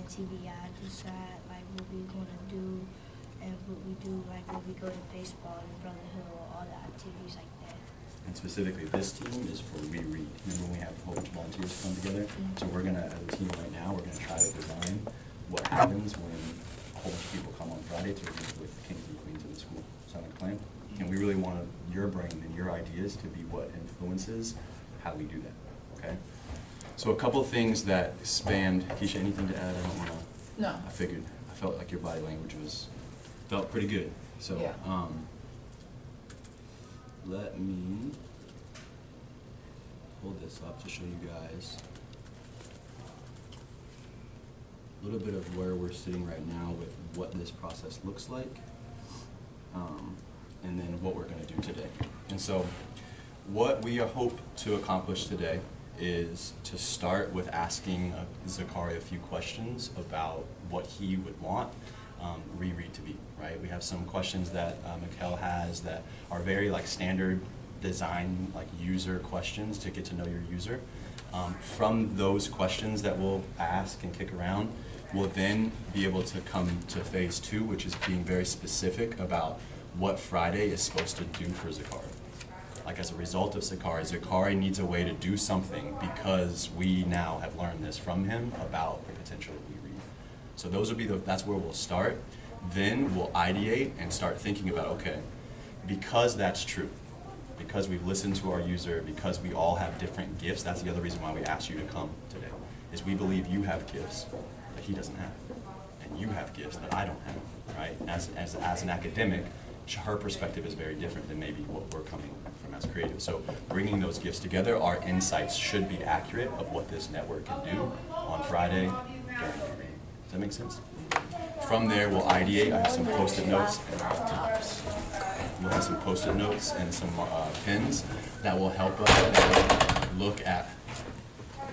TBI decide like what we're gonna do and what we do like when we go to baseball and Brotherhood or all the activities like that. And specifically, this team is for We Read. Remember when we have a whole bunch of volunteers come together? So we're gonna, as a team right now, we're gonna try to design what happens when a whole bunch of people come on Friday to read with the kings and queens of the school. Sound like a plan? And we really want your brain and your ideas to be what influences how we do that, okay? So a couple of things that spanned, Keisha, anything to add? I don't wanna. No. I figured, I felt like your body language felt pretty good. So, Yeah. Let me pull this up to show you guys a little bit of where we're sitting right now with what this process looks like, and then what we're going to do today. And so what we hope to accomplish today is to start with asking Zakari a few questions about what he would want reread to be, right? We have some questions that Mikkel has that are very like standard design, like user questions to get to know your user. From those questions that we'll ask and kick around, we'll then be able to come to phase 2, which is being very specific about what Friday is supposed to do for Zakari. Like as a result of Zakari needs a way to do something because we now have learned this from him about the potential of We Read. So those will be that's where we'll start. Then we'll ideate and start thinking about, okay, because that's true, because we've listened to our user, because we all have different gifts, that's the other reason why we asked you to come today, is we believe you have gifts that he doesn't have, and you have gifts that I don't have, right? As an academic, her perspective is very different than maybe what we're coming from as creative. So bringing those gifts together, our insights should be accurate of what this network can do on Friday during the read. Does that make sense? From there, we'll ideate. I have some post-it notes. We'll have some post-it notes and some pins that will help us look at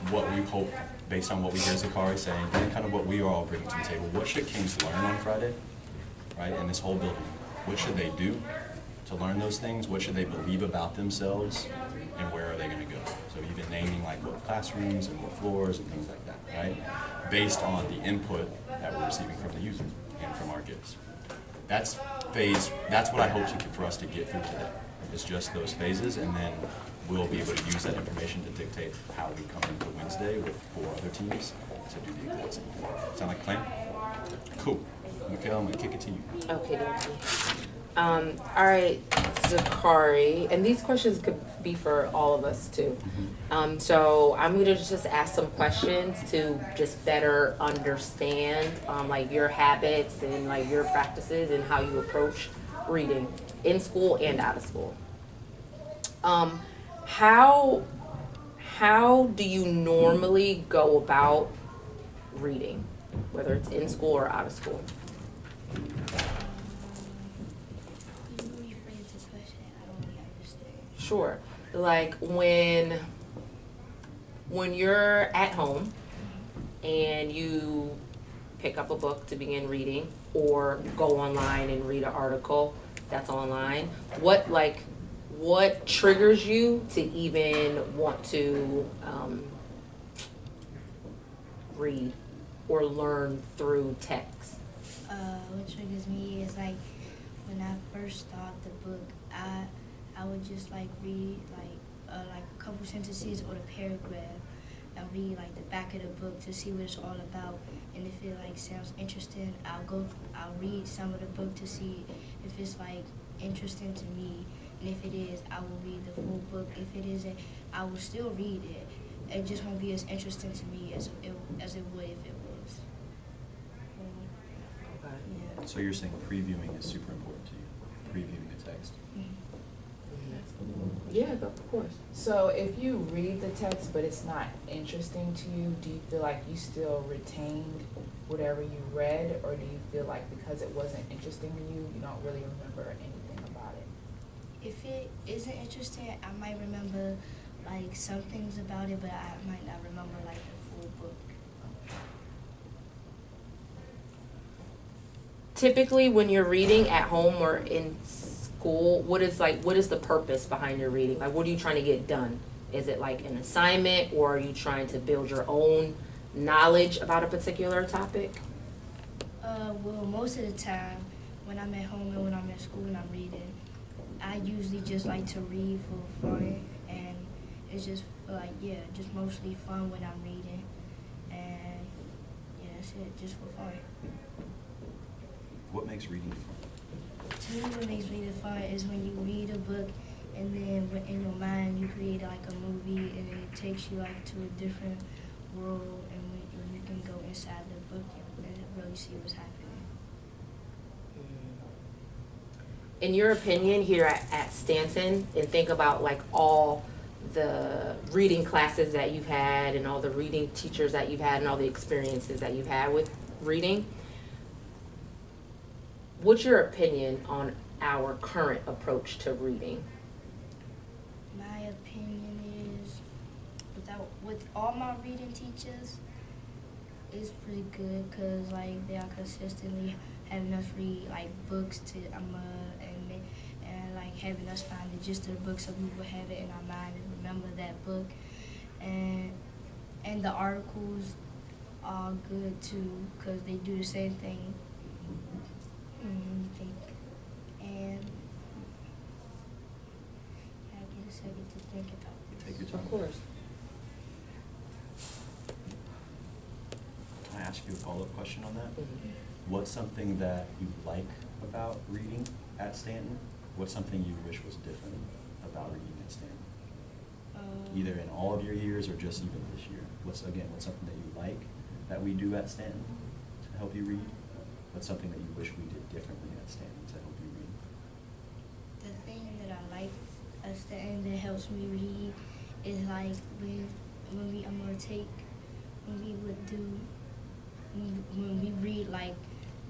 what we hope, based on what we hear Zakari saying, and kind of what we are all bringing to the table. What should Kings learn on Friday, right, in this whole building? What should they do to learn those things? What should they believe about themselves? And where are they going to go? So even naming like what classrooms and what floors and things like that, right? Based on the input that we're receiving from the user and from our gifts. That's what I hope for us to get through today. It's just those phases, and then we'll be able to use that information to dictate how we come into Wednesday with 4 other teams to do the exact same thing. Sound like a plan? Cool. Mikkel, I'm going to kick it to you. Okay, thank you. All right, Zakari, and these questions could be for all of us too. So I'm going to just ask some questions to just better understand like your habits and like your practices and how you approach reading in school and out of school. How do you normally go about reading, whether it's in school or out of school? Sure. Like when you're at home and you pick up a book to begin reading or go online and read an article that's online, what triggers you to even want to read or learn through text? What triggers me is like when I first start the book, I would just like read like a couple sentences or the paragraph. I'll read like the back of the book to see what it's all about, and if it like sounds interesting, I'll read some of the book to see if it's like interesting to me, and if it is, I will read the full book. If it isn't, I will still read it. It just won't be as interesting to me as it would if it was. Okay. Yeah. So you're saying previewing is super important to you, previewing the text. Yeah, of course. So if you read the text but it's not interesting to you, do you feel like you still retained whatever you read, or do you feel like because it wasn't interesting to you, you don't really remember anything about it? If it isn't interesting, I might remember like some things about it, but I might not remember like the full book. Typically, when you're reading at home or in school, what is the purpose behind your reading? Like, what are you trying to get done? Is it like an assignment, or are you trying to build your own knowledge about a particular topic? Well, most of the time, when I'm at home and when I'm at school and I'm reading, I usually just like to read for fun, and it's just like, yeah, just mostly fun when I'm reading, and yeah, that's it, just for fun. What makes reading fun? To me, what makes reading fun is when you read a book, and then in your mind you create like a movie, and it takes you like to a different world, and you can go inside the book and really see what's happening. In your opinion, here at Stanton, and think about like all the reading classes that you've had and all the reading teachers that you've had and all the experiences that you've had with reading, what's your opinion on our current approach to reading? My opinion is, with all my reading teachers, it's pretty good because like they are consistently having us read like books to and like having us find the gist of the book so we will have it in our mind and remember that book, and the articles are good too because they do the same thing. I think, and I get a second to think about this. Take your time. Of course. Can I ask you a follow-up question on that? Mhm. What's something that you like about reading at Stanton? What's something you wish was different about reading at Stanton? Either in all of your years or just even this year? What's something that you like that we do at Stanton to help you read? What's something that you wish we did differently at Stanton to help you read? The thing that I like at Stanton that helps me read is like when we read like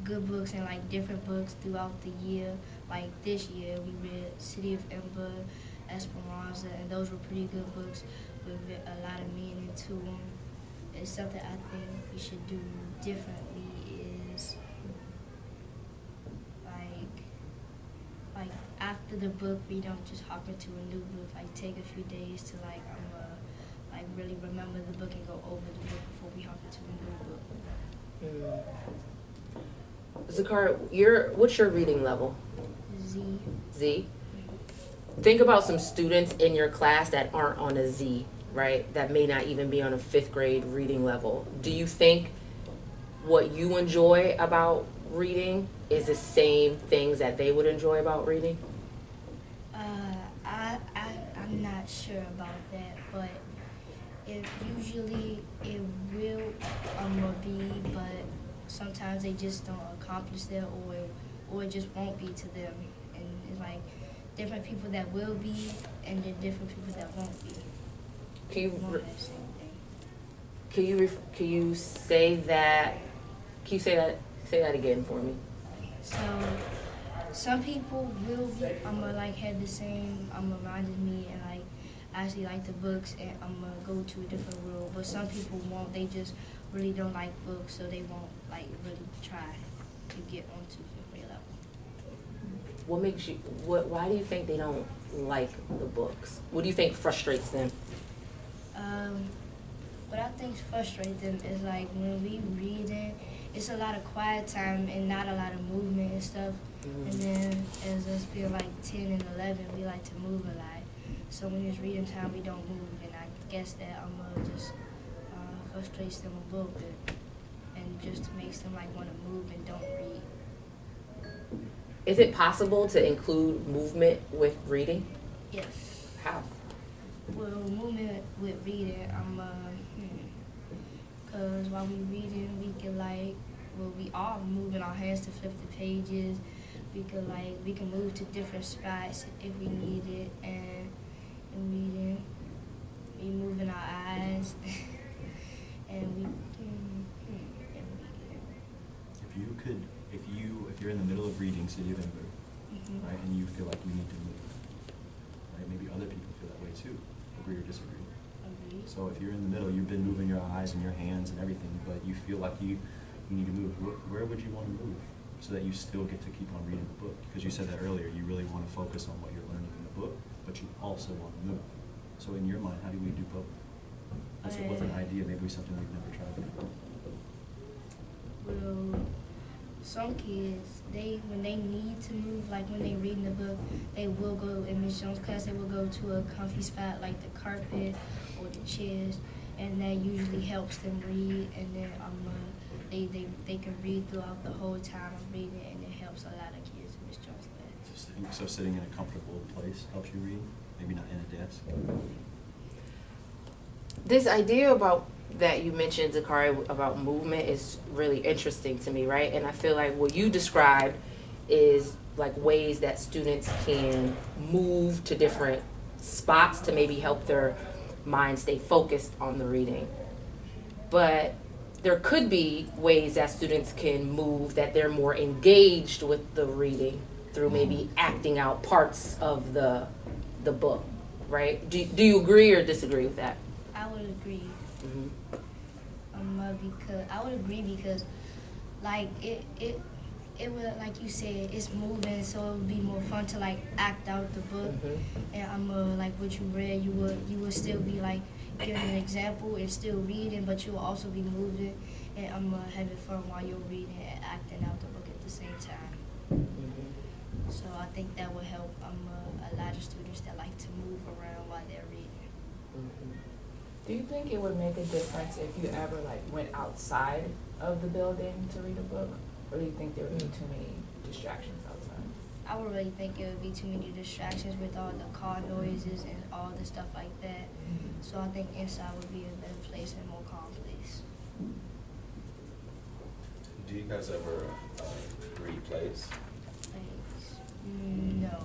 good books and like different books throughout the year. Like this year we read City of Ember, Esperanza, and those were pretty good books with a lot of meaning to them. And something I think we should do differently is like after the book we don't just hop into a new book. Like take a few days to like really remember the book and go over the book before we hop into a new book. Zakar, what's your reading level? Z. Z? Think about some students in your class that aren't on a Z, right? That may not even be on a 5th grade reading level. Do you think what you enjoy about reading is the same things that they would enjoy about reading? I'm not sure about that, but usually it will be, but sometimes they just don't accomplish that, or it just won't be to them. And it's like different people that will be, and then different people that won't be. Can you say that again for me? So some people will be like have the same reminded me and like actually like the books, and I'm gonna go to a different world. But some people won't. They just really don't like books, so they won't like really try to get onto 5th grade level. What makes you? Why do you think they don't like the books? What do you think frustrates them? What I think frustrates them is like when we reading, it's a lot of quiet time and not a lot of movement and stuff. And then as us feel like 10 and 11, we like to move a lot. So when it's reading time, we don't move, and I guess that just frustrates them a little bit, and just makes them like want to move and don't read. Is it possible to include movement with reading? Yes. How? Well, movement with reading, because while we reading, we can we are moving our hands to flip the pages. We can move to different spots if we need it, and reading, we moving our eyes, and we If you're in the middle of reading City of Ember, right, and you feel like you need to move, right, maybe other people feel that way too. Agree or disagree? Agree. So if you're in the middle, you've been moving your eyes and your hands and everything, but you feel like you need to move. Where would you want to move so that you still get to keep on reading the book? Because you said that earlier, you really want to focus on what you're learning in the book, but you also want to move. So in your mind, how do we do both? What's an idea? Maybe something we've never tried before. Well, some kids, when they need to move, like when they read in the book, they will go in Miss Jones' class. They will go to a comfy spot like the carpet or the chairs, and that usually helps them read. And then they can read throughout the whole time of reading, and it helps a lot of kids in Miss Jones' class. So sitting in a comfortable place helps you read. Maybe not in a desk. This idea about that you mentioned, Zakari, about movement is really interesting to me, right? And I feel like what you described is like ways that students can move to different spots to maybe help their mind stay focused on the reading. But there could be ways that students can move that they're more engaged with the reading through maybe acting out parts of the book, right? Do you agree or disagree with that? I would agree. Mm-hmm. Because I would agree because, like it would, like you said, it's moving, so it would be more fun to like act out the book. Mm-hmm. And like what you read, you would still be like giving an example and still reading, but you will also be moving and having fun while you're reading and acting out the book at the same time. Mm-hmm. So I think that would help a lot of students that like to move around while they're reading. Mm-hmm. Do you think it would make a difference if you ever like went outside of the building to read a book? Or do you think there would be too many distractions outside? I would really think it would be too many distractions with all the car noises and all the stuff like that. So I think inside would be a better place and a more calm place. Do you guys ever read plays? No.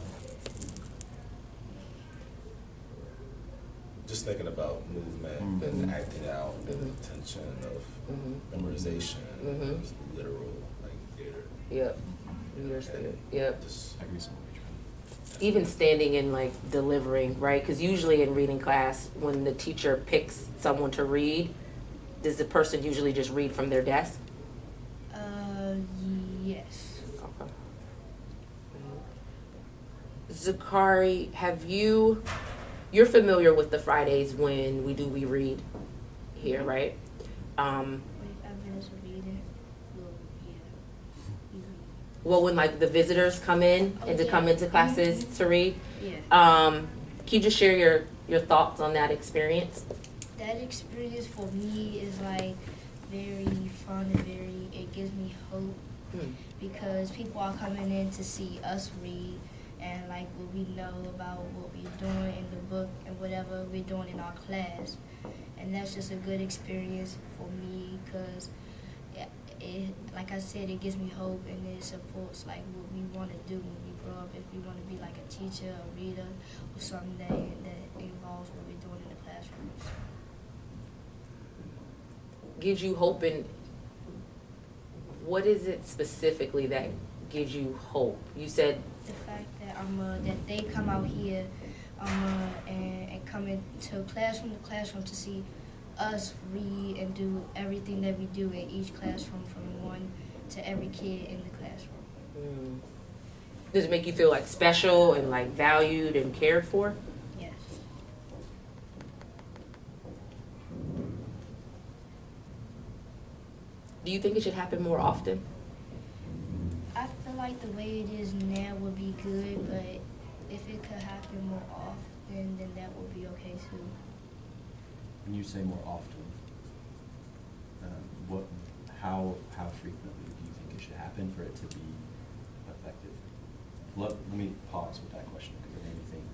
Just thinking about movement and acting out and the tension of memorization, literal, like theater. Yep. Yep. Just I agree so much. Even standing and like delivering, right? Because usually in reading class, when the teacher picks someone to read, does the person usually just read from their desk? Yes. Okay. Zakari, you're familiar with the Fridays when we read here, right? 45 minutes of reading. Well, yeah. We read. Well, when like the visitors come in and to come into classes to read, Yeah. can you just share your thoughts on that experience? That experience for me is like very fun and it gives me hope because people are coming in to see us read and like what we know about what we're doing in the book and whatever we're doing in our class. And that's just a good experience for me because like I said, it gives me hope and it supports like what we want to do when we grow up. If we want to be like a teacher, a reader, or something that involves what we're doing in the classrooms. Gives you hope, and what is it specifically that gives you hope? You said The fact that that they come out here and come into the classroom to see us read and do everything that we do in each classroom from one to every kid in the classroom. Does it make you feel like special and like valued and cared for? Yes. Do you think it should happen more often? I feel like the way it is now would be good, but if it could happen more often, then that would be okay too. When you say more often, how frequently do you think it should happen for it to be effective? Let me pause with that question because it made me think.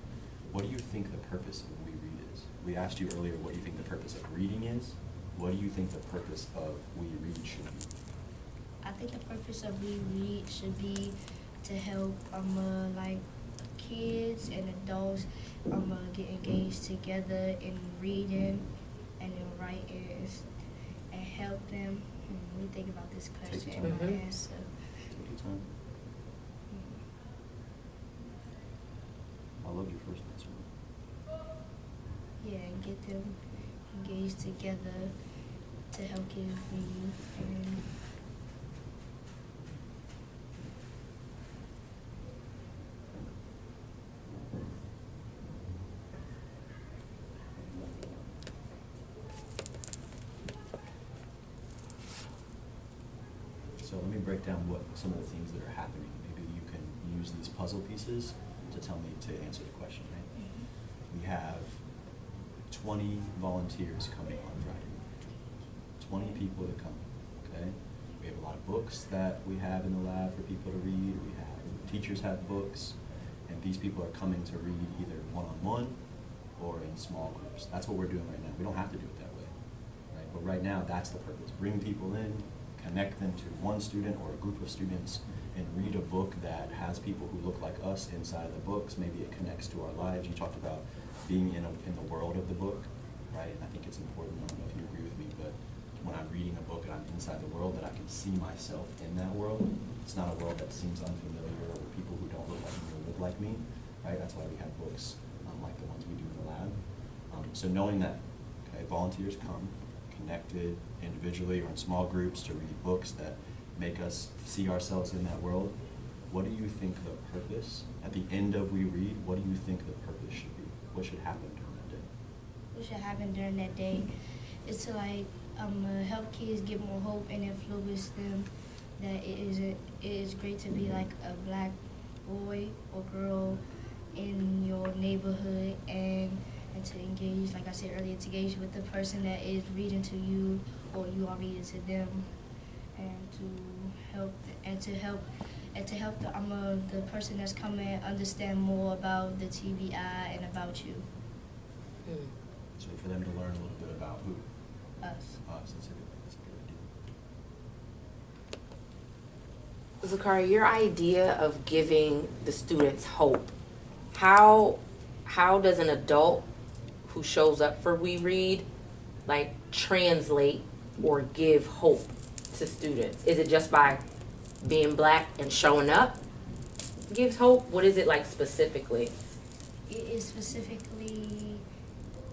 What do you think the purpose of We Read is? We asked you earlier what you think the purpose of reading is. What do you think the purpose of We Read should be? I think the purpose of We Read should be to help like kids and adults get engaged together in reading and in writing and help them. Let me think about this question Take your and time. my answer. Take your time. I love your first answer. Yeah, and get them engaged together to help kids read and So let me break down what some of the things that are happening. Maybe you can use these puzzle pieces to tell me to answer the question, right? We have 20 volunteers coming on Friday. 20 people that come, okay? We have a lot of books that we have in the lab for people to read. We have, teachers have books, and these people are coming to read either one-on-one or in small groups. That's what we're doing right now. We don't have to do it that way, right? But right now, that's the purpose. Bring people in, connect them to one student or a group of students, and read a book that has people who look like us inside the books. Maybe it connects to our lives. You talked about being in the world of the book, right? And I think it's important, I don't know if you agree with me, but when I'm reading a book and I'm inside the world, that I can see myself in that world. It's not a world that seems unfamiliar or people who don't look like me or live like me, right? That's why we have books like the ones we do in the lab. So knowing that, okay, volunteers come, connected individually or in small groups to read books that make us see ourselves in that world, what do you think the purpose, at the end of We Read, what do you think the purpose should be? What should happen during that day? What should happen during that day is to help kids get more hope and influence them that it is great to be like a black boy or girl in your neighborhood, and to engage, like I said earlier, to engage with the person that is reading to you or you are reading to them, and to help the person that's coming understand more about the TBI and about you. So for them to learn a little bit about who? Us. Us, that's a good idea. Zakari, your idea of giving the students hope, how does an adult who shows up for We Read like translate or give hope to students? Is it just by being black and showing up gives hope? What is it like specifically? It is specifically,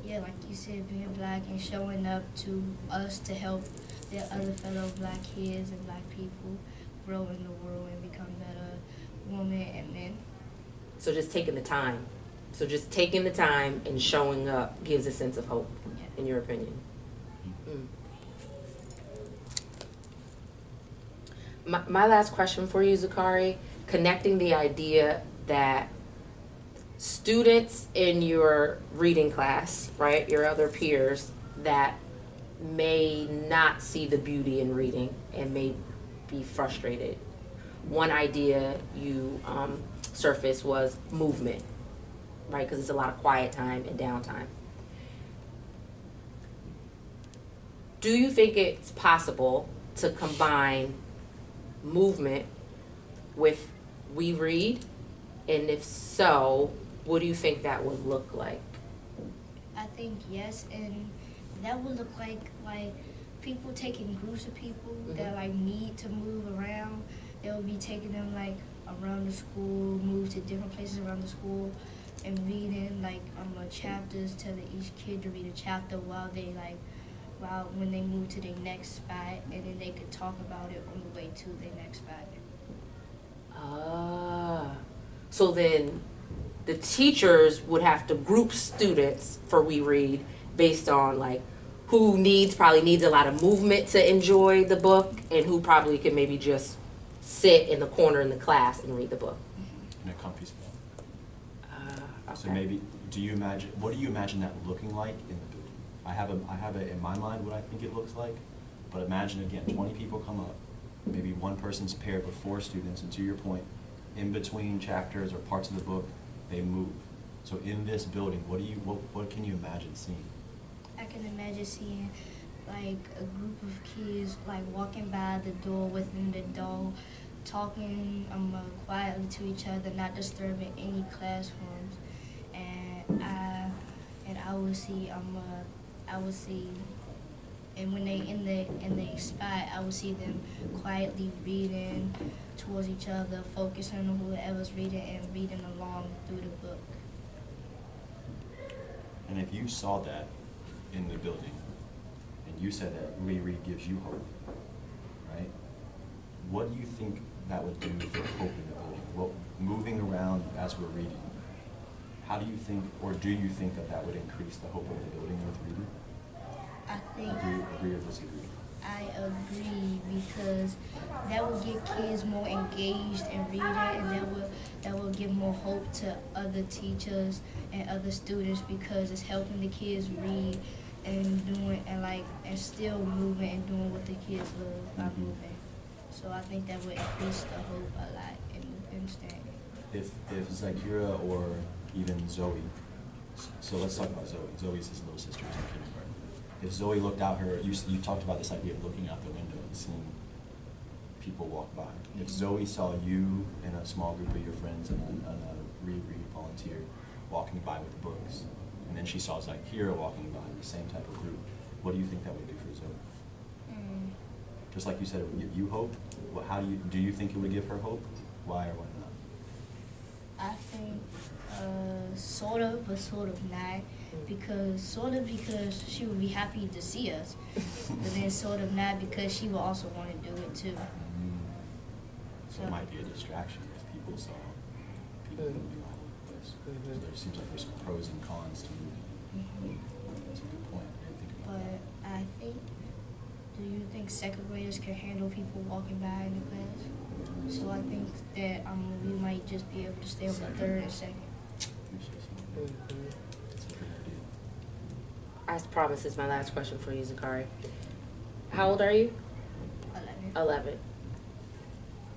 yeah, like you said, being black and showing up to us to help the other fellow black kids and black people grow in the world and become better women and men. So just taking the time. So just taking the time and showing up gives a sense of hope, in your opinion. My last question for you, Zakari, connecting the idea that students in your reading class, right, your other peers that may not see the beauty in reading and may be frustrated. One idea you surfaced was movement, right, because it's a lot of quiet time and downtime. Do you think it's possible to combine movement with We Read? And if so, what do you think that would look like? I think yes, and that would look like people taking groups of people that like need to move around. They will be taking them like around the school, move to different places around the school, and reading like chapters, telling each kid to read a chapter while when they move to their next spot, and then they could talk about it on the way to their next spot. So then the teachers would have to group students for We Read based on like who probably needs a lot of movement to enjoy the book, and who probably can maybe just sit in the corner in the class and read the book. In a comfy spot. Okay. So maybe, what do you imagine that looking like in the building? I have it in my mind what I think it looks like, but imagine again, 20 people come up, maybe one person's paired with 4 students, and to your point, in between chapters or parts of the book, they move. So in this building, what can you imagine seeing? I can imagine seeing like a group of kids like walking by the door within the door, talking quietly to each other, not disturbing any classrooms, and I would see and when they in the spot, I would see them quietly reading towards each other, focusing on whoever's reading and reading along through the book. And if you saw that in the building, and you said that We Read gives you hope, right? What do you think that would do for hope in the building? Moving around as we're reading, how do you think, or do you think that would increase the hope of the building with reading? I think Agree or disagree? I agree, because that would get kids more engaged in reading, and that will give more hope to other teachers and other students because it's helping the kids read and doing and still moving and doing what the kids love by moving. So I think that would increase the hope a lot in STEM. If Zakira or even Zoe, so let's talk about Zoe. Zoe's his little sister in kindergarten. If Zoe looked out you talked about this idea of looking out the window and seeing people walk by. If Zoe saw you and a small group of your friends and a read volunteer walking by with books, and then she saw Zakira walking by in the same type of group, what do you think that would do for Zoe? Just like you said, it would give you hope. How do you think it would give her hope? Why or why not? I think sort of, but sort of not. Because she would be happy to see us, but then sort of not because she would also want to do it too. So it might be a distraction if people saw people moving all over the place. So there seems like there's some pros and cons to moving. That's a good point. I didn't think about that. But I think, do you think second graders can handle people walking by in the class? So I think that we might just be able to stay on the third and second. That's a good idea. I promise is my last question for you, Zakari. How old are you? 11.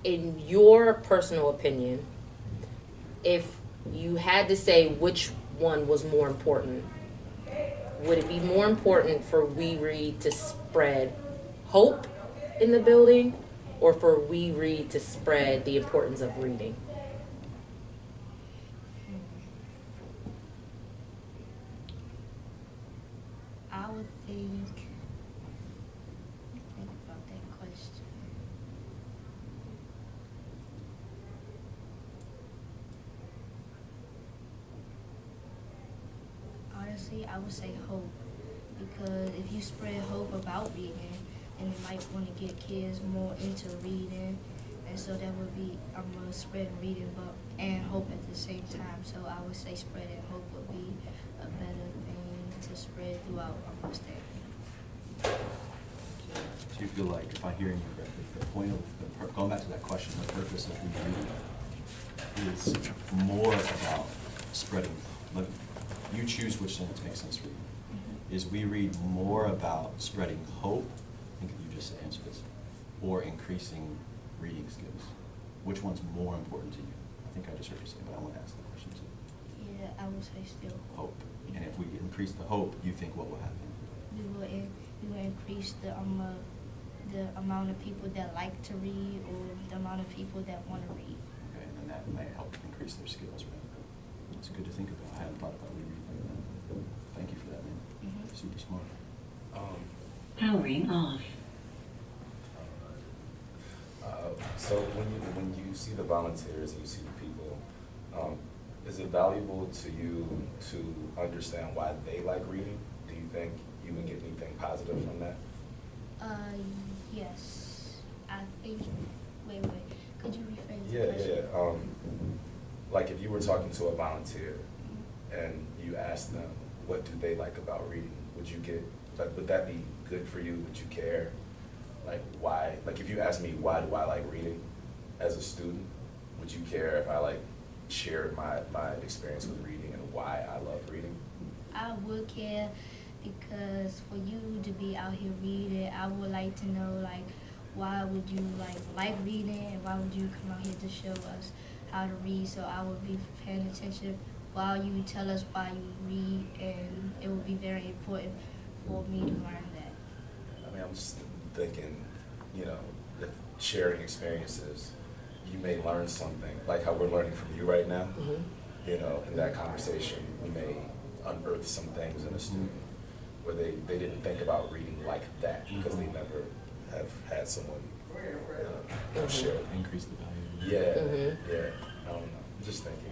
In your personal opinion, if you had to say which one was more important, would it be more important for We Read to spread hope in the building, or for We Read to spread the importance of reading? I would think about that question. Honestly, I would say hope, because if you spread hope about reading, then it might want to get kids more into reading, and so that would be spreading reading and hope at the same time. So I would say spreading hope would be a better thing to spread throughout the state. Do you feel like, if I hear you correctly, the point of going back to that question, the purpose of reading is more about spreading. Look, you choose which sentence makes sense for you. Is We Read more about spreading hope? I think you just answered this, or increasing reading skills. Which one's more important to you? I think I just heard you say, but I want to ask the question too. Yeah, I would say still Hope. And if we increase the hope, you think what will happen? we will increase the amount of people that like to read, or the amount of people that want to read. Okay, and then that might help increase their skills, right? It's good to think about. I hadn't thought about reading like that. Thank you for that, man. Super smart. Powering off. So when you see the volunteers and you see the people, is it valuable to you to understand why they like reading? Do you think you would get anything positive from that? Yes. I think. Wait. Could you rephrase the Yeah. question? Like if you were talking to a volunteer and you asked them what do they like about reading, would that be good for you? Would you care? Like why? Like if you asked me why do I like reading as a student, would you care if I shared my experience with reading and why I love reading? I would care, because for you to be out here reading, I would like to know why would you like reading, and why would you come out here to show us how to read? So I would be paying attention while you tell us why you read, and it would be very important for me to learn that. I mean, I'm just thinking, if sharing experiences, you may learn something, like how we're learning from you right now. In that conversation, we may unearth some things in a student where they didn't think about reading like that because they never have had someone share it. Increase the value. Yeah. I don't know. I'm just thinking.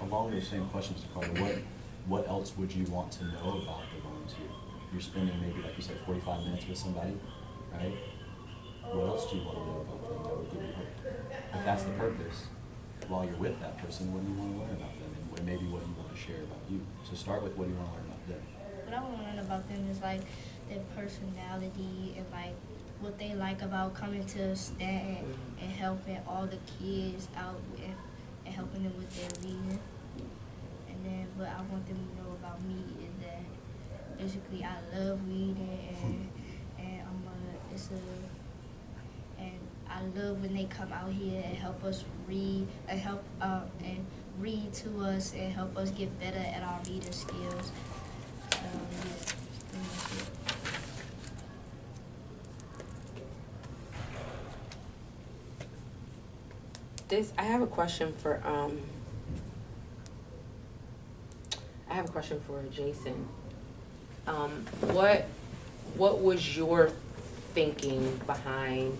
Along those same questions, Carter, what else would you want to know about the volunteer? You're spending maybe, like you said, 45 minutes with somebody, right? What else do you want to know about them that would give you hope? If that's the purpose, while you're with that person, what do you want to learn about them? And maybe what you want to share about you. So start with what do you want to learn about them? What I want to learn about them is their personality and what they like about coming to Stanton and helping all the kids out and helping them with their reading. And then what I want them to know about me is that basically I love reading and and I love when they come out here and help us read and help and read to us and help us get better at our reading skills. So yeah, that's pretty much it. I have a question for Jason. What was your thinking behind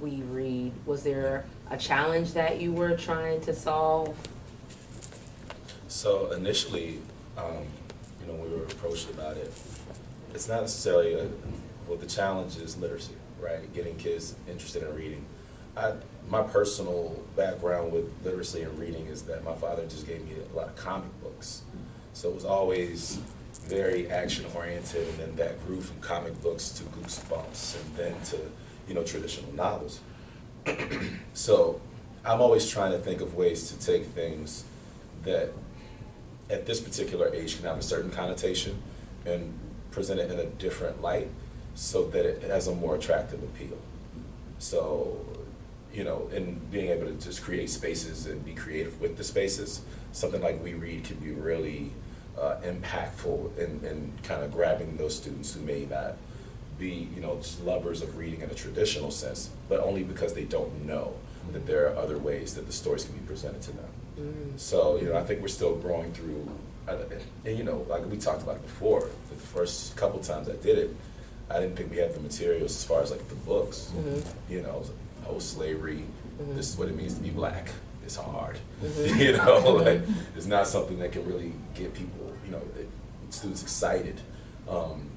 We Read? Was there a challenge that you were trying to solve? So initially, we were approached about it. It's not necessarily the challenge is literacy, right? Getting kids interested in reading. My personal background with literacy and reading is that my father just gave me a lot of comic books. So it was always very action oriented, and then that grew from comic books to Goosebumps and then to, traditional novels. So I'm always trying to think of ways to take things that at this particular age can have a certain connotation and present it in a different light so that it has a more attractive appeal. So, and being able to just create spaces and be creative with the spaces, something like We Read can be really impactful in kind of grabbing those students who may not be, just lovers of reading in a traditional sense, but only because they don't know that there are other ways that the stories can be presented to them. So, I think we're still growing through, and like we talked about it before, the first couple times I did it, I didn't think we had the materials as far as like the books, post-slavery, this is what it means to be black. It's hard, like it's not something that can really get people, students excited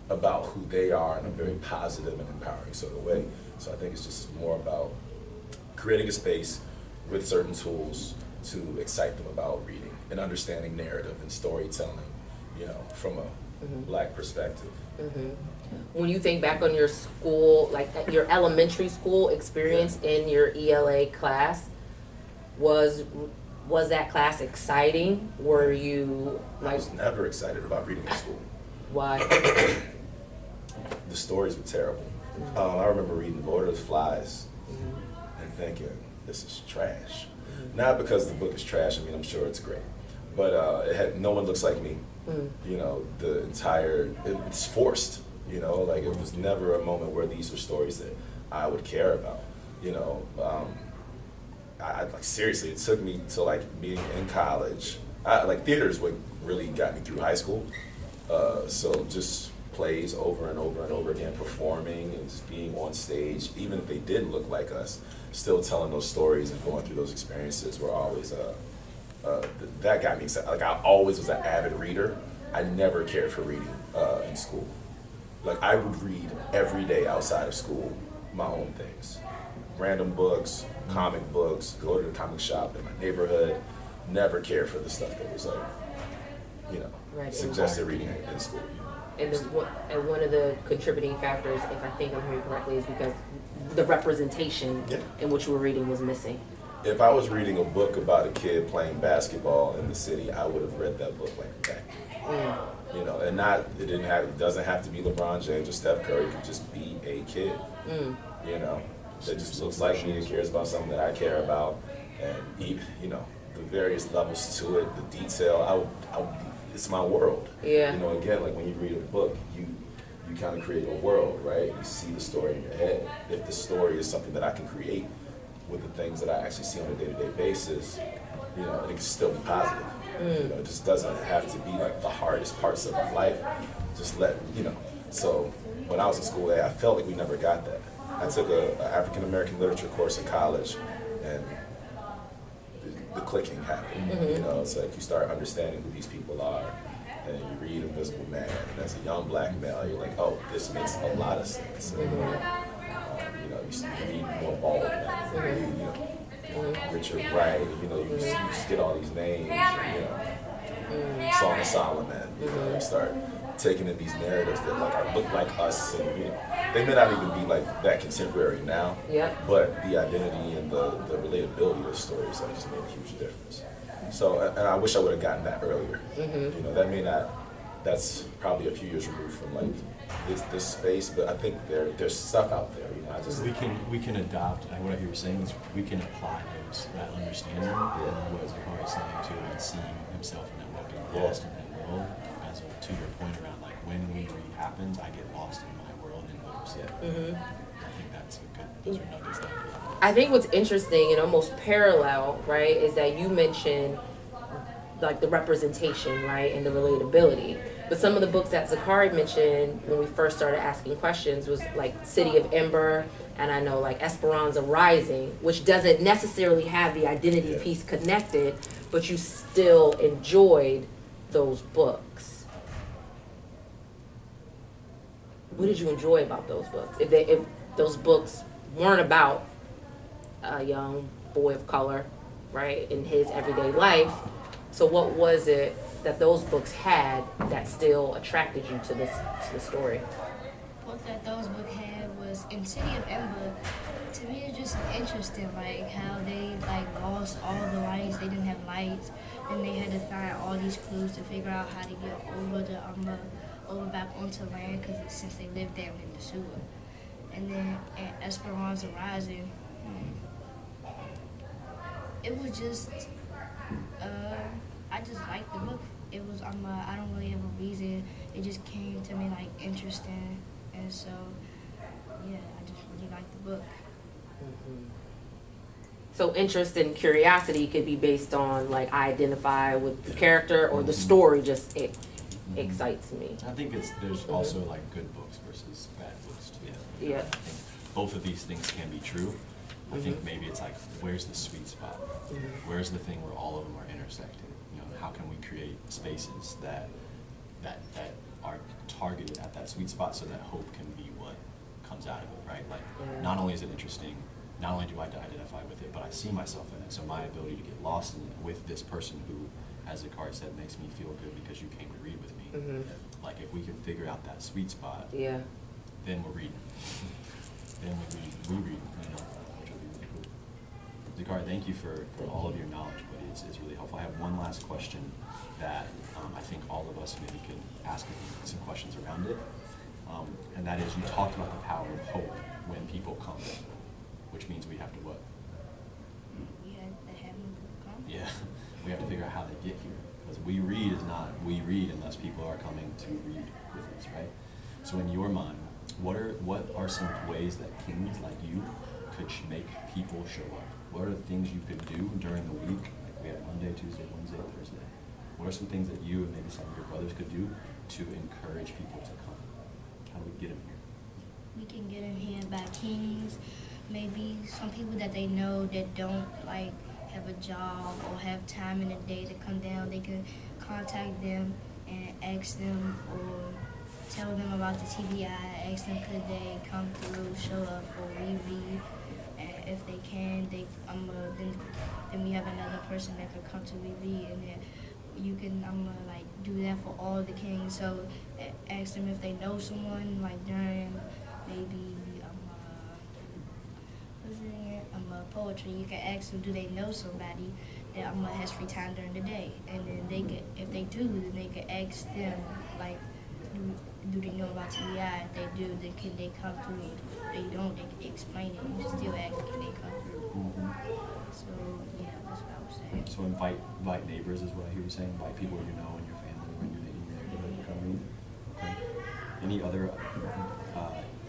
about who they are in a very positive and empowering sort of way. So I think it's just more about creating a space with certain tools to excite them about reading and understanding narrative and storytelling, from a black perspective. When you think back on your school, like your elementary school experience in your ELA class, was that class exciting? Were you I was never excited about reading in school. Why? The stories were terrible. I remember reading Lord of the Flies and thinking, this is trash. Not because the book is trash, I'm sure it's great, but it had No One Looks Like Me. The entire, it's forced, like it was never a moment where these were stories that I would care about, I like seriously, it took me to like being in college. Like theater is what really got me through high school. So just plays over and over and over again, performing and just being on stage, even if they didn't look like us, still telling those stories and going through those experiences were always that got me excited. Like I always was an avid reader. I never cared for reading in school. Like I would read every day outside of school, my own things. Random books, comic books, go to the comic shop in my neighborhood. Never cared for the stuff that was Right, suggested reading in school. And one of the contributing factors, if I think I'm hearing correctly, is because the representation in which you were reading was missing. If I was reading a book about a kid playing basketball in the city, I would have read that book like that. And it doesn't have to be LeBron James or Steph Curry. It could just be a kid, that just looks like me and cares about something that I care about, and the various levels to it, the detail. It's my world. Yeah. Again, like when you read a book, you kind of create a world, right? You see the story in your head. If the story is something that I can create with the things that I actually see on a day-to-day basis, and it can still be positive. It just doesn't have to be like the hardest parts of my life. Just So when I was in school, I felt like we never got that. I took an African American literature course in college, and the clicking happened. It's like you start understanding who these people are, and you read Invisible Man, and as a young black male, you're like, oh, this makes a lot of sense. And, you read more Baldwin, Richard Wright, you just get all these names, Song of Solomon, you start taking in these narratives that like look like us, and they may not even be like that contemporary now. Yep. But the identity and the relatability of the stories like just made a huge difference. So, and I wish I would have gotten that earlier. You know, that may not. That's probably a few years removed from like this space, but I think there's stuff out there. You know, I just We can adopt, and what I hear you saying is we can apply that understanding, and what Zachary is saying too, and seeing himself in that world, getting lost in that world, as to your point around like when we read happens, I get lost in my world in books. I think that's a good, those are nuggets that I think what's interesting and almost parallel, right, is that you mentioned like the representation, right, and the relatability. But some of the books that Zachary mentioned when we first started asking questions was like City of Ember, and I know like Esperanza Rising, which doesn't necessarily have the identity piece connected, but you still enjoyed those books. What did you enjoy about those books? If those books weren't about a young boy of color, right, in his everyday life, so what was it that those books had that still attracted you to the story? What that those book had was in City of Ember. To me, it's just interesting, like how they like lost all the lights. They didn't have lights, and they had to find all these clues to figure out how to get over the over back onto land, because since they lived down in the sewer. And then at Esperanza Rising, it was just I just liked the book. It was I don't really have a reason. It just came to me like interesting, and so yeah, I just really liked the book. So interest and curiosity could be based on like I identify with the character, or the story just excites me. I think there's also like good books versus bad books too. Yeah. I think both of these things can be true. I think maybe it's like, where's the sweet spot? Where's the thing where all of them are intersecting? You know, how can we create spaces that are targeted at that sweet spot, so that hope can be what comes out of it, right? Like, not only is it interesting, not only do I identify with it, but I see myself in it. So my ability to get lost in it with this person who, as Zachary said, makes me feel good because you came to read with me. Like, if we can figure out that sweet spot, then we're reading. Then we read, you know, which will be really cool. Zachary, thank you for all of your knowledge, but it's really helpful. I have one last question that I think all of us maybe could ask some questions around it. And that is, you talked about the power of hope when people come, which means we have to what? We had to have them come. Yeah, we have to figure out how they get here. Because we read unless people are coming to read with us, right? So in your mind, what are some ways that kings like you could make people show up? What are the things you could do during the week? Like we have Monday, Tuesday, Wednesday, Thursday. What are some things that you and maybe some of your brothers could do to encourage people to come? How do we get them here? We can get in here by kings, maybe some people that they know that don't like have a job or have time in the day to come down. They can contact them and ask them, or tell them about the TBI, ask them could they come through, show up, or we read. And if they can, then we have another person that could come to we read, and then you can like do that for all the kings. So ask them if they know someone like during maybe poetry. You can ask them, do they know somebody that has free time during the day, and then they can, if they do, then they can ask them like, do they know about TBI? If they do, then can they come through? If they don't, they can explain it. You still ask, can they come through? So yeah, that's what I was saying. So invite neighbors is what I hear you saying. Invite people you know in your family or in your neighborhood to come read. Okay. Any other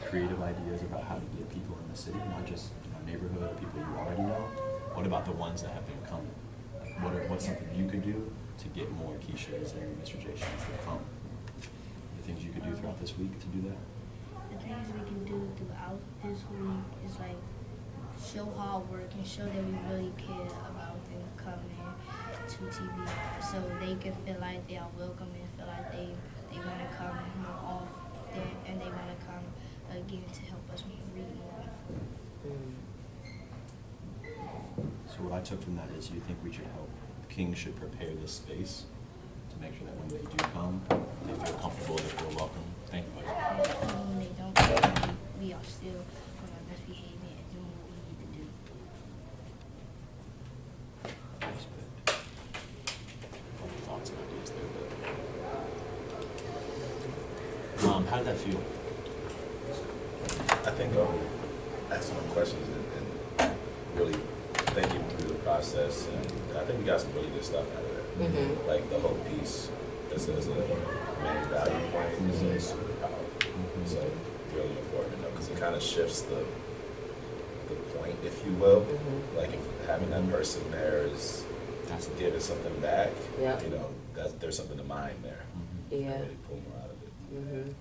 creative ideas about how to get people in the city, not just in our neighborhood or people you already know? What about the ones that have been coming? What's something you could do to get more Keishas and Mr. Jasons to come? The things you could do throughout this week to do that? The things we can do throughout this week is like show hard work and show that we really care about them coming to TBI, so they can feel like they are welcome and feel like they want to come more often, and they want to come again to help us read more. So what I took from that is you think we should help, kings should prepare this space to make sure that when they do come, they feel comfortable, they feel welcome. Thank you, buddy. When they don't come, we are still on our best behavior and doing what we need to do. Nice bit. Any thoughts and ideas there? How did that feel? I think asking them questions and really thinking through the process, and I think we got some really good stuff out of it. Mm-hmm. Like the whole piece as a main value point is super powerful. So really important to know because it kind of shifts the point, if you will. Like if having that person there is That's giving something back, Yeah. you know, there's something to mine there. Yeah. Really pull more out of it. Mm-hmm.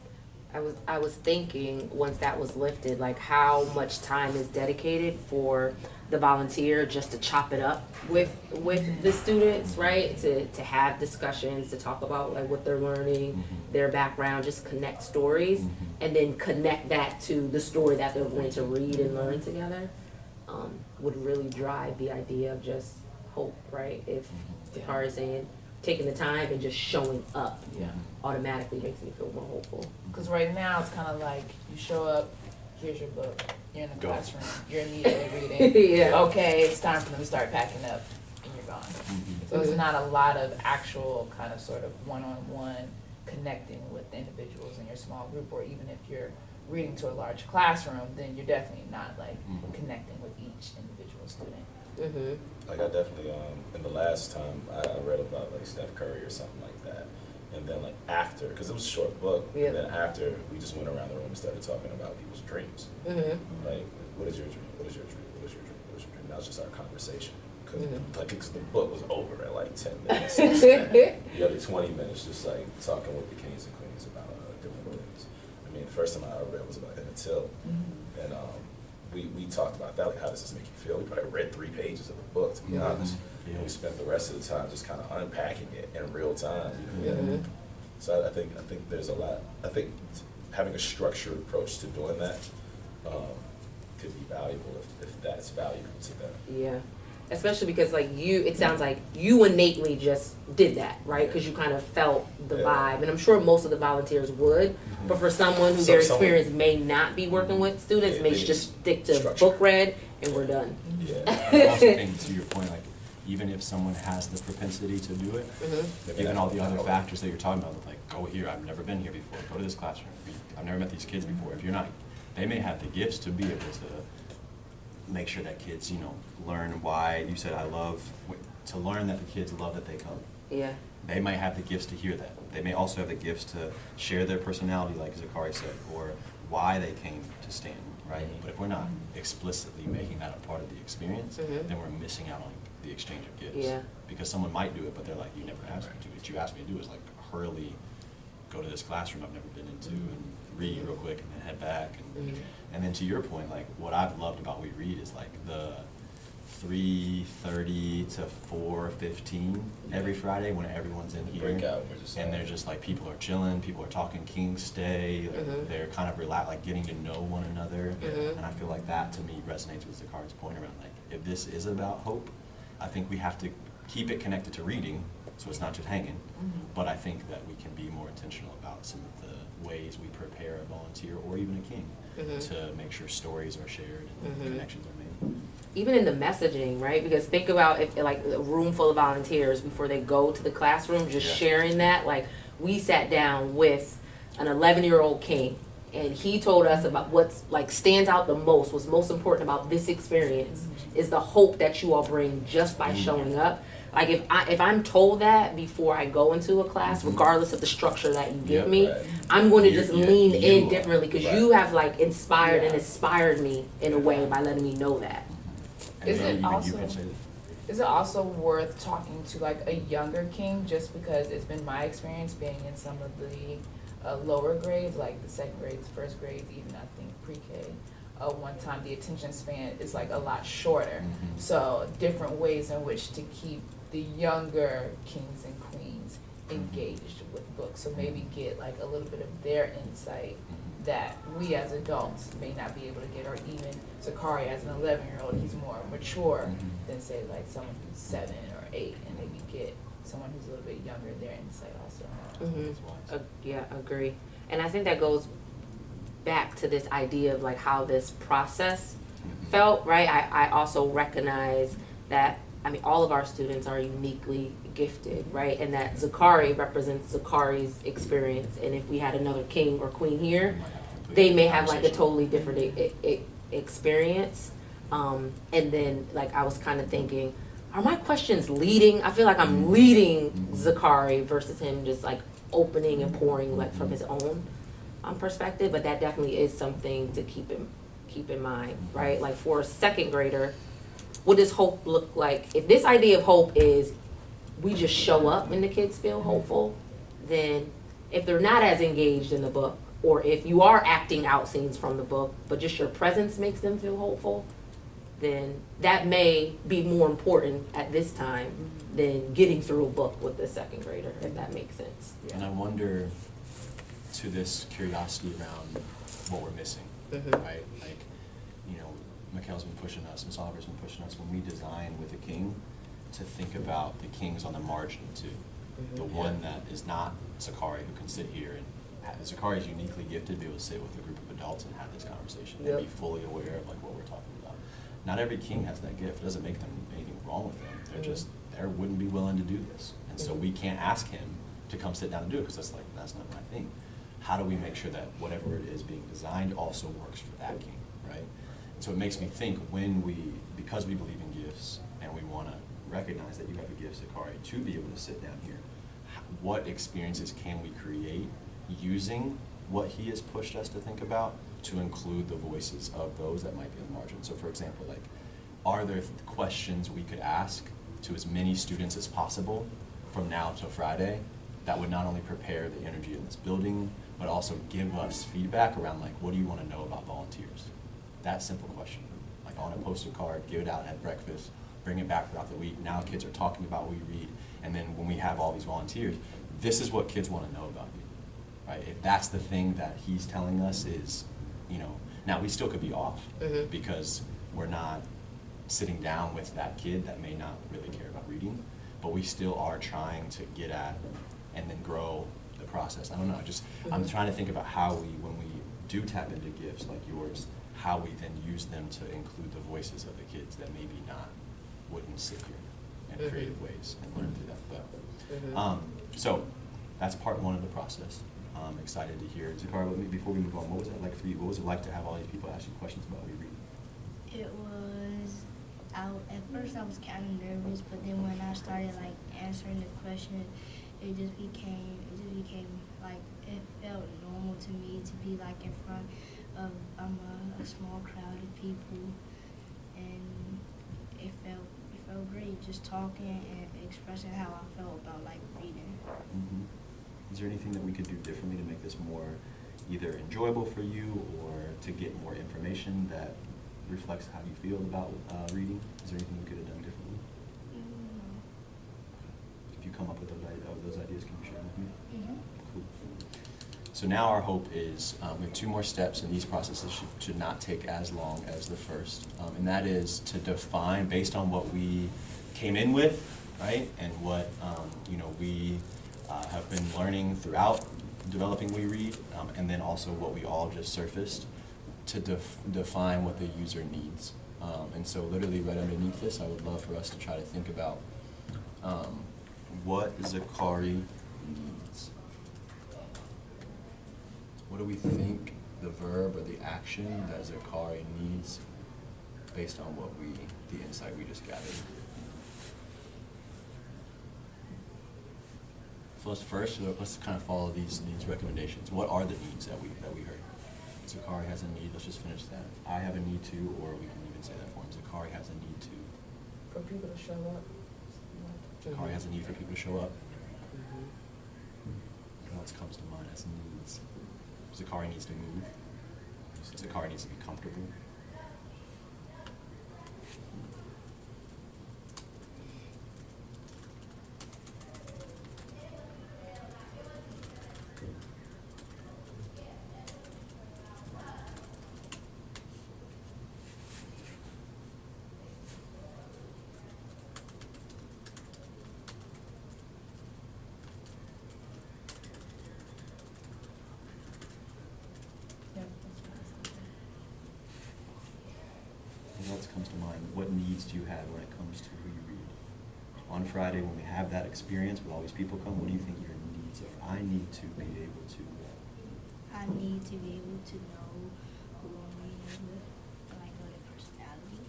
I was thinking once that was lifted, like how much time is dedicated for the volunteer just to chop it up with the students, right? To have discussions, to talk about like what they're learning, their background, just connect stories, and then connect that to the story that they're going to read and learn together. Would really drive the idea of just hope, right? If Zakari is saying taking the time and just showing up automatically makes me feel more hopeful. Because right now it's kind of like you show up, here's your book, you're in the Go. classroom, you're immediately reading. Yeah. Okay, it's time for them to start packing up, and you're gone. So it's not a lot of actual kind of sort of one-on-one connecting with individuals in your small group, or even if you're reading to a large classroom, then you're definitely not like connecting with each individual student. Mm-hmm. Like I definitely, in the last time I read about like Steph Curry or something like that, and then like after, because it was a short book, Yeah. and then after we just went around the room and started talking about people's dreams. Mm-hmm. Like, what is your dream? What is your dream? What is your dream? What is your dream? That was just our conversation. Because the book was over at like 10 minutes. The other 20 minutes just like talking with the kings and queens about different things. I mean, the first time I read was about Emmett Till, and we talked about that, like how does this make you feel? We probably read 3 pages of the book, to be honest. Yeah. And we spent the rest of the time just kind of unpacking it in real time. You know? Mhm. So I think there's a lot. I think having a structured approach to doing that could be valuable if that's valuable to them. Yeah. Especially because like it sounds like you innately just did that, right? Because you kind of felt the Yeah. vibe. And I'm sure most of the volunteers would, but for someone who their Someone- experience may not be working with students, Yeah, may they just stick to structure. book read and we're done. Yeah. I also think, to your point, like, even if someone has the propensity to do it, Maybe given that's all the what other I hope. factors that you're talking about, like, go here, I've never been here before, go to this classroom, I've never met these kids before. If you're not, they may have the gifts to be able to make sure that kids, learn why, you said to learn that the kids love that they come. Yeah. They might have the gifts to hear that. They may also have the gifts to share their personality, like Zakari said, or why they came to Stanton, right? But if we're not explicitly making that a part of the experience, then we're missing out on the exchange of gifts. Yeah. Because someone might do it, but they're like, you never asked me to. What you asked me to do is like hurriedly go to this classroom I've never been into and read real quick and then head back. And then to your point, like what I've loved about We Read is like the 3:30 to 4:15 every Friday when everyone's in here. Breakout, we're just and they're just like, people are chilling, people are talking King's Day, they're kind of like getting to know one another. And I feel like that to me resonates with Zakari's point around like, if this is about hope, I think we have to keep it connected to reading, so it's not just hanging. But I think that we can be more intentional about some of the ways we prepare a volunteer or even a king to make sure stories are shared and connections are made. Even in the messaging, right? Because think about if like a room full of volunteers before they go to the classroom, just sharing that. Like we sat down with an 11-year-old king, and he told us about what's like stands out the most, what's most important about this experience is the hope that you all bring just by showing up. Like if I'm told that before I go into a class, regardless of the structure that you give me, right. I'm going to You- just you- lean you in are. differently because Right. you have like inspired and Yeah. inspired me in a way by letting me know that. And Is then it even you also- can say that. Is it also worth talking to like a younger king, just because it's been my experience being in some of the lower grades, like the second grades, first grades, even I think pre-K. One time the attention span is like a lot shorter. So different ways in which to keep the younger kings and queens engaged with books. So maybe get like a little bit of their insight that we as adults may not be able to get, or even Zakari as an 11-year-old, he's more mature than say like someone who's 7 or 8, and maybe get someone who's a little bit younger, their insight also. Yeah, agree. And I think that goes back to this idea of like how this process felt, right? I also recognize that, I mean, all of our students are uniquely gifted, right? And that Zakari represents Zakari's experience. And if we had another king or queen here, they may have like a totally different experience. And then like I was kind of thinking, are my questions leading? I feel like I'm leading Zakari versus him just like opening and pouring like from his own perspective. But that definitely is something to keep in mind, right? Like for a second grader, what does hope look like? If this idea of hope is we just show up and the kids feel hopeful, then if they're not as engaged in the book, or if you are acting out scenes from the book, but just your presence makes them feel hopeful, then that may be more important at this time than getting through a book with the second grader, if that makes sense. And I wonder, to this curiosity around what we're missing, right? Like, you know, Mikhail's been pushing us, Ms. Oliver's been pushing us when we design with a king to think about the kings on the margin too. The one that is not Zakari, who can sit here and Zakari is uniquely gifted to be able to sit with a group of adults and have this conversation and be fully aware of like what we're talking about. Not every king has that gift. It doesn't make them anything wrong with them. They're just, they wouldn't be willing to do this. And so we can't ask him to come sit down and do it because that's like, that's not my thing. How do we make sure that whatever it is being designed also works for that king, right? And so it makes me think when because we believe in gifts and we want to recognize that you have a gift, Zakari, to be able to sit down here, what experiences can we create using what he has pushed us to think about to include the voices of those that might be in the margin? So for example, like, are there questions we could ask to as many students as possible from now till Friday that would not only prepare the energy in this building, but also give us feedback around like, what do you want to know about volunteers? That simple question. Like on a poster card, give it out at breakfast, bring it back throughout the week. Now kids are talking about what we read. And then when we have all these volunteers, this is what kids want to know about you, right? If that's the thing that he's telling us is, you know, now we still could be off because we're not sitting down with that kid that may not really care about reading, but we still are trying to get at and then grow the process. I don't know, I'm trying to think about how we, when we do tap into gifts like yours, how we then use them to include the voices of the kids that maybe wouldn't sit here in creative ways and learn through that book. So that's part one of the process. I'm excited to hear. Zakari, before we move on, what was it like for you? What was it like to have all these people ask you questions about what you read? It was, at first I was kind of nervous, but then when I started like answering the question, it just became like, it felt normal to me to be like in front of a small crowd of people, and it felt great just talking and expressing how I felt about like reading. Is there anything that we could do differently to make this more either enjoyable for you or to get more information that reflects how you feel about reading? Is there anything we could have done differently? If you come up with those ideas, can you share them with me? Cool. So now our hope is we have two more steps, and these processes should not take as long as the first, and that is to define based on what we came in with, right, and what we have been learning throughout developing We Read, and then also what we all just surfaced, to define what the user needs. And so literally right underneath this, I would love for us to try to think about what Zakari needs. What do we think the verb or the action that Zakari needs based on the insight we just gathered? So let's kind of follow these recommendations. What are the needs that we heard? Zakari has a need. Let's just finish that. I have a need to, or we can even say that for him. Zakari has a need to. For people to show up. Zakari has a need for people to show up. What else comes to mind as needs? Zakari needs to move. Zakari needs to be comfortable. comes to mind? What needs do you have when it comes to who you read? On Friday, when we have that experience with all these people come, what do you think your needs are? I need to be able to. I need to be able to know who I'm reading with, and like know their personality.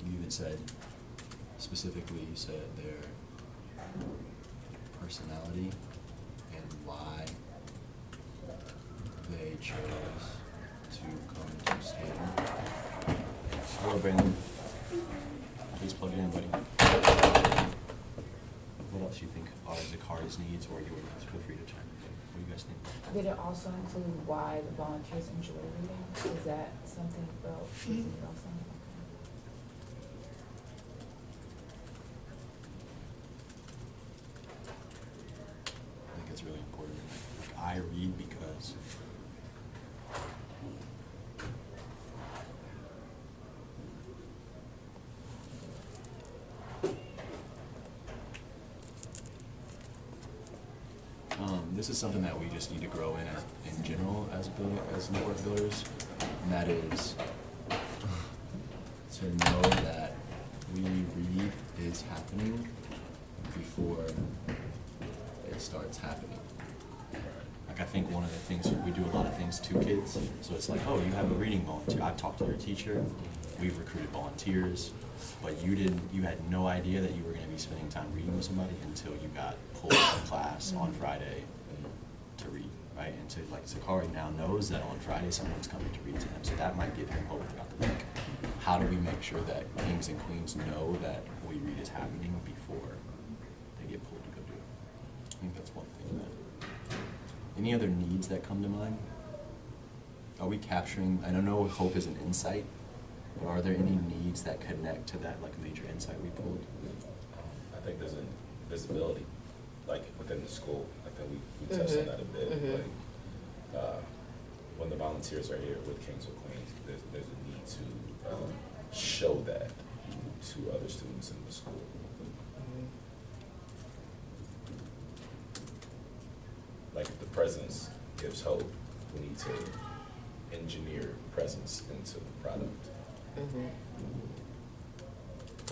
You even said, specifically, you said their personality and why they chose to come to Stanton. Hello, Brandon. Please plug it in, buddy. What else do you think are Zakari's needs or your needs? Feel free to chime in. What do you guys think? Did it also include why the volunteers enjoy reading? Is that something you felt was in your also? I think it's really important. Like, I read because this is something that we just need to grow in general as network builders, and that is to know that we read is happening before it starts happening. Like, I think one of the things, we do a lot of things to kids, so it's like, oh, you have a reading volunteer. I've talked to your teacher, we've recruited volunteers, but you had no idea that you were going to be spending time reading with somebody until you got pulled from class on Friday to read, right? And so, like, Zakari now knows that on Friday someone's coming to read to him, so that might give him hope about the week. How do we make sure that kings and queens know that we read is happening before they get pulled to go do it? I think that's one thing. Any other needs that come to mind? Are we capturing, I don't know if hope is an insight, but are there any needs that connect to that, like, major insight we pulled? I think there's a visibility, like within the school. I think we touched on that a bit. Like, when the volunteers are here with Kings or Queens, there's a need to show that to other students in the school. Like, if the presence gives hope, we need to engineer presence into the product. And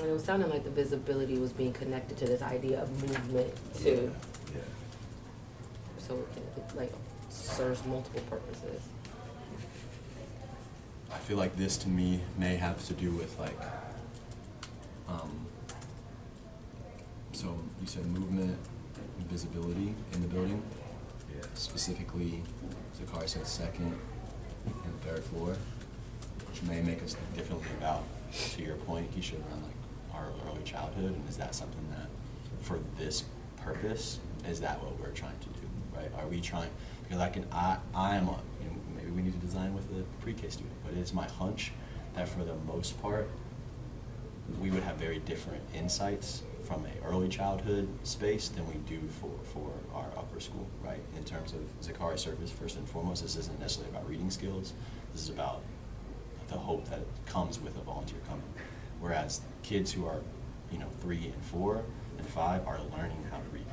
it was sounding like the visibility was being connected to this idea of movement too. Yeah. So it like serves multiple purposes. I feel like this to me may have to do with, like, so you said movement and visibility in the building. Yeah. Specifically, Zakari said second and third floor, which may make us think differently about, to your point, Keisha, around like our early childhood, and is that something that, for this purpose, is that what we're trying to do, right? Are we trying, because I am, maybe we need to design with a pre-K student, but it's my hunch that for the most part, we would have very different insights from an early childhood space than we do for our upper school, right? In terms of Zakari's service, first and foremost, this isn't necessarily about reading skills. This is about the hope that comes with a volunteer coming. Whereas kids who are, 3 and 4 and 5 are learning how to read.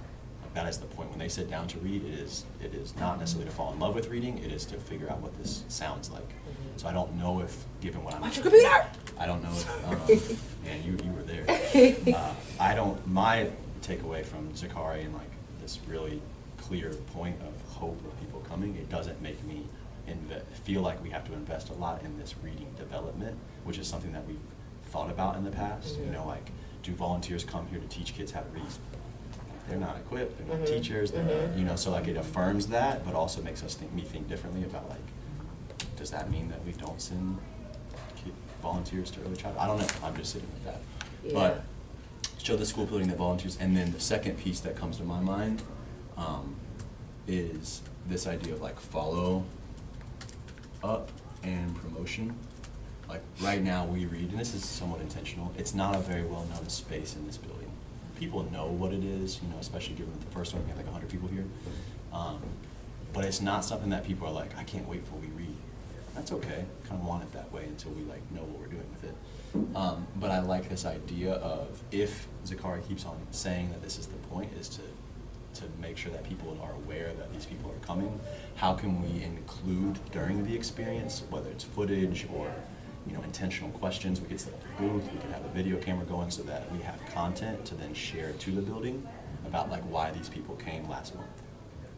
Like, that is the point. When they sit down to read, it is not necessarily to fall in love with reading, it is to figure out what this sounds like. So I don't know if, given what I'm— Watch your computer! I don't know if, man, you were there. My takeaway from Zakari and, like, this really clear point of hope of people coming, it doesn't make me feel like we have to invest a lot in this reading development, which is something that we've thought about in the past. Like, do volunteers come here to teach kids how to read? They're not equipped, they're not teachers, they're not, so, like, it affirms that, but also makes us think differently about, like, does that mean that we don't send volunteers to early childhood? I don't know, I'm just sitting with that. Yeah. But show the school building that volunteers, and then the second piece that comes to my mind is this idea of, like, follow up and promotion. Like, right now we read, and this is somewhat intentional, it's not a very well-known space in this building. People know what it is, especially given that the first one, we have like 100 people here. But it's not something that people are like, I can't wait for we read. That's okay, kind of want it that way until we, like, know what we're doing with it. But I like this idea of, if Zakari keeps on saying that this is the point, is to to make sure that people are aware that these people are coming? How can we include during the experience, whether it's footage or, you know, intentional questions? We could set up a booth, we could have a video camera going so that we have content to then share to the building about like why these people came last month,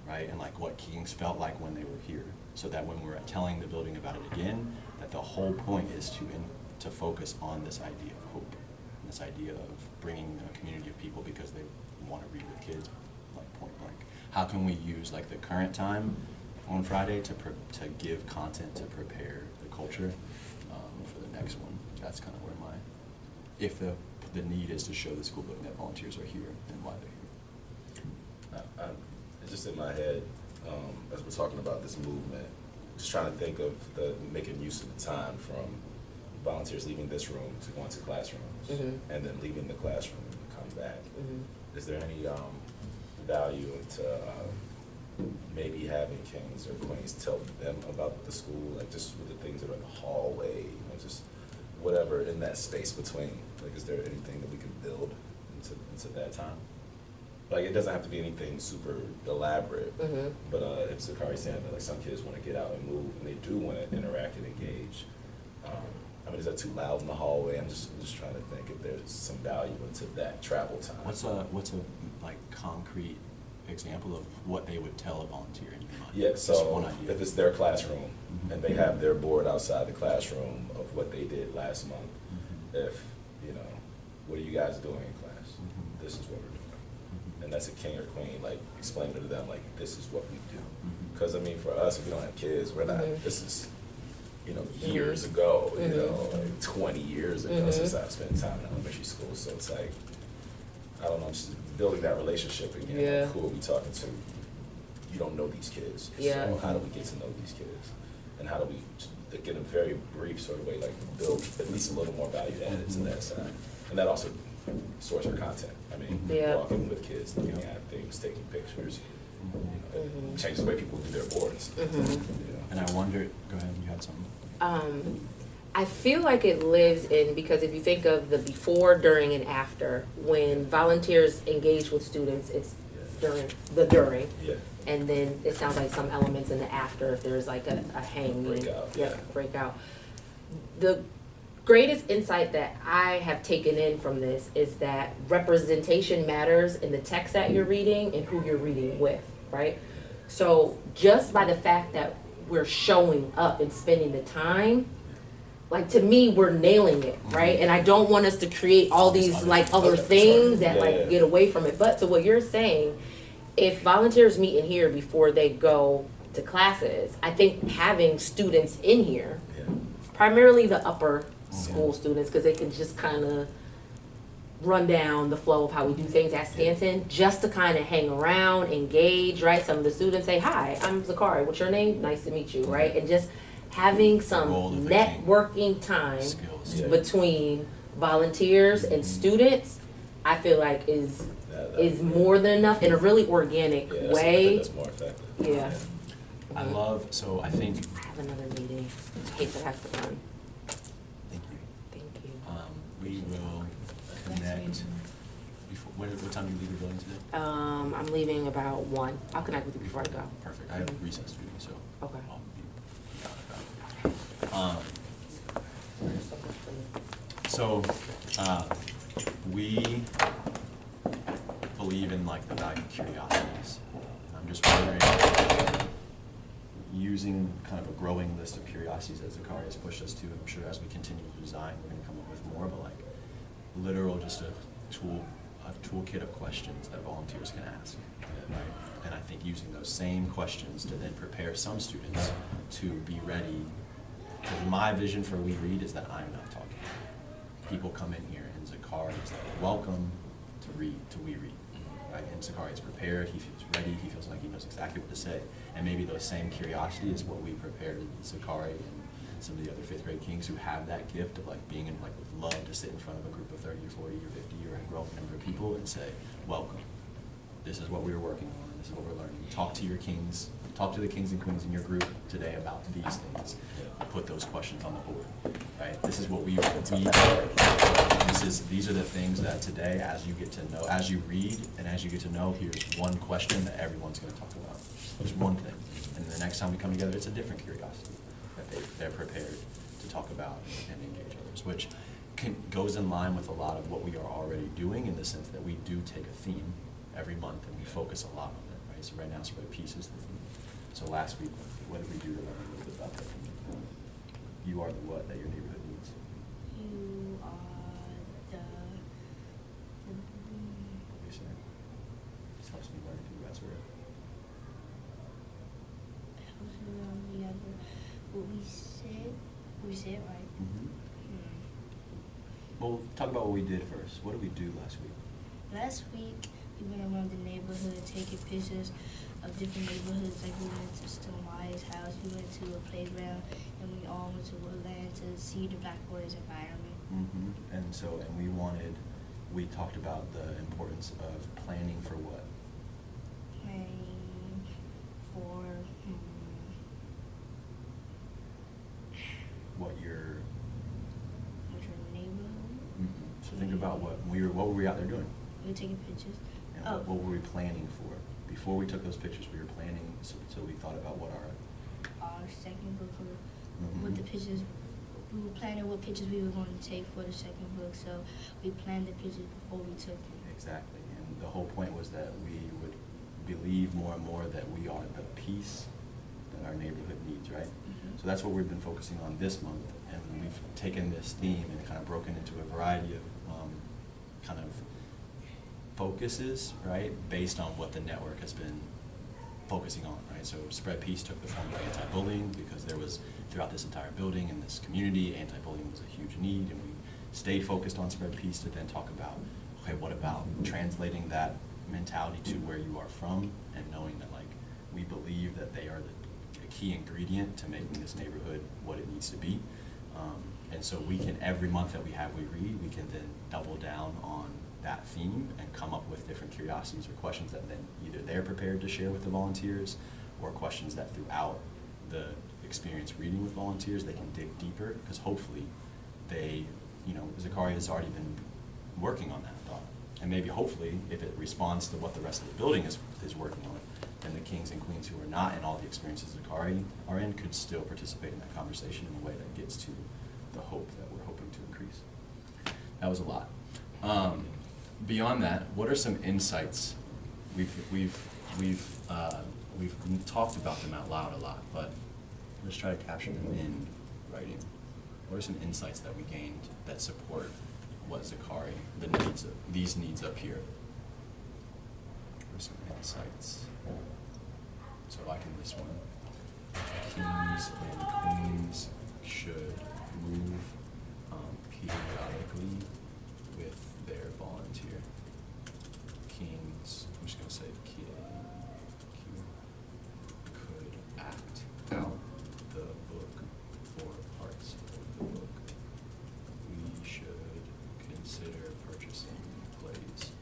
right? And like what Kings felt like when they were here, so that when we're telling the building about it again, that the whole point is to focus on this idea of hope, this idea of bringing a community of people because they want to read with kids, like point blank. How can we use like the current time on Friday to give content to prepare the culture for the next one? That's kind of where if the need is to show the school building that volunteers are here and why they're here. It's just in my head, as we're talking about this movement, just trying to think of making use of the time from volunteers leaving this room to going to classrooms, and then leaving the classroom and come back. Is there any value into maybe having Kings or Queens tell them about the school, like just with the things that are in the hallway, you know, just whatever in that space between? Like, is there anything that we can build into that time? Like, it doesn't have to be anything super elaborate, but if Zakari's saying that like some kids want to get out and move and they do want to interact and engage, I mean, is that too loud in the hallway? I'm just trying to think if there's some value into that travel time. What's a like concrete example of what they would tell a volunteer in your mind? Yeah, Just so one idea. if it's their classroom and they have their board outside the classroom of what they did last month, if, you know, what are you guys doing in class? This is what we're doing. And that's a king or queen, like explaining to them, like, this is what we do. Because, I mean, for us, if we don't have kids, we're not, this is, you know, years ago, you know, like 20 years ago since I've spent time in elementary school. So it's like, I don't know, I'm just building that relationship again. Yeah. Like, who are we talking to? You don't know these kids. Yeah. So how do we get to know these kids? And how do we, in a very brief sort of way, like build at least a little more value added to that side? And that also source for content. I mean, Yeah. walking with kids, looking at things, taking pictures, you know, it changes the way people do their boards. You know? And I wonder, go ahead, you had something? I feel like it lives in, because if you think of the before, during, and after, when volunteers engage with students, it's during. Yeah. And then it sounds like some elements in the after, if there's like a hanging. Breakout, Yeah, yeah. breakout. The greatest insight that I have taken in from this is that representation matters in the text that you're reading and who you're reading with, right? So just by the fact that we're showing up and spending the time, like, to me, we're nailing it, right? And I don't want us to create all these like other things that like get away from it. But to what you're saying, if volunteers meet in here before they go to classes, I think having students in here, primarily the upper school students, because they can just kind of run down the flow of how we do things at Stanton, just to kind of hang around, engage, right? Some of the students say, hi, I'm Zakari, what's your name? Nice to meet you, right? And just having some networking time between volunteers and students, I feel like is more than enough in a really organic way. That's more effective. Yeah. I love, so I think. I have another meeting. I hate that I have to run. Thank you. Thank you. We will connect. Before, what time do you leave the building today? I'm leaving about 1. I'll connect with you before I go. Perfect. I have recess meeting, so. Okay. I'll be out about. So, we believe in like the value of curiosities. I'm just wondering, using kind of a growing list of curiosities that Zakari has pushed us to, I'm sure as we continue to design, we're going to come up with more, but like literal just a toolkit of questions that volunteers can ask, right? And I think using those same questions to then prepare some students to be ready. Because my vision for We Read is that I'm not talking. People come in here and Zakari is like, welcome to read, to We Read. Right? And Zakari is prepared, he feels ready, he feels like he knows exactly what to say. And maybe those same curiosity is what we prepared Zakari and some of the other 5th grade Kings who have that gift of like being in, like, would love to sit in front of a group of 30 or 40 or 50 or a growing number of people and say, welcome. This is what we were working on, this is what we're learning. Talk to your Kings, talk to the kings and queens in your group today about these things. Put those questions on the board, right? This is what these are the things that today, as you get to know, as you read and as you get to know, here's one question that everyone's gonna talk about. There's one thing. And the next time we come together, it's a different curiosity that they're prepared to talk about and engage others, which goes in line with a lot of what we are already doing in the sense that we do take a theme every month and we focus a lot on it, right? So right now, Spread Peace is the theme. So last week, what did we do to learn a little bit about that theme? You are the what that your neighborhood needs? You are the What do you say? This helps me learn too, that's where. what we said right. Well, talk about what we did first. What did we do last week? Last week, we went around the neighborhood taking pictures of different neighborhoods. Like we went to Stone Maya's house, we went to a playground, and we all went to Woodland to see the Black Boys environment. And we talked about the importance of planning for what? Planning for What your neighborhood. So think about what were we out there doing? We were taking pictures. And what were we planning for? Before we took those pictures, we were planning, so we thought about what Our second book, Mhm. with the pictures, we were planning what pictures we were going to take for the second book, so we planned the pictures before we took them. Exactly, and the whole point was that we would believe more and more that we are the peace that our neighborhood needs, right? Mhm. So that's what we've been focusing on this month, and we've taken this theme and kind of broken into a variety of kind of focuses, right, based on what the network has been focusing on, right? So Spread Peace took the form of anti-bullying because there was, throughout this entire building and this community, anti-bullying was a huge need, and we stayed focused on Spread Peace to then talk about, okay, what about translating that mentality to where you are from and knowing that, like, we believe that they are the key ingredient to making this neighborhood what it needs to be. And so we can, every month that we read, we can then double down on that theme and come up with different curiosities or questions that then either they're prepared to share with the volunteers, or questions that throughout the experience reading with volunteers, they can dig deeper, because hopefully they, Zakaria has already been working on that thought. And maybe hopefully, if it responds to what the rest of the building is working on, then the kings and queens who are not in all the experiences Zakaria are in could still participate in that conversation in a way that gets to the hope that we're hoping to increase. That was a lot. Beyond that, what are some insights? We've talked about them out loud a lot, but let's try to capture them in writing. What are some insights that we gained that support what Zakaria, these needs up here? What are some insights? So I can list one. Kings and queens should move periodically with their volunteer. Kings, I'm just going to say Q, could act out the book or parts of the book. We should consider purchasing plays.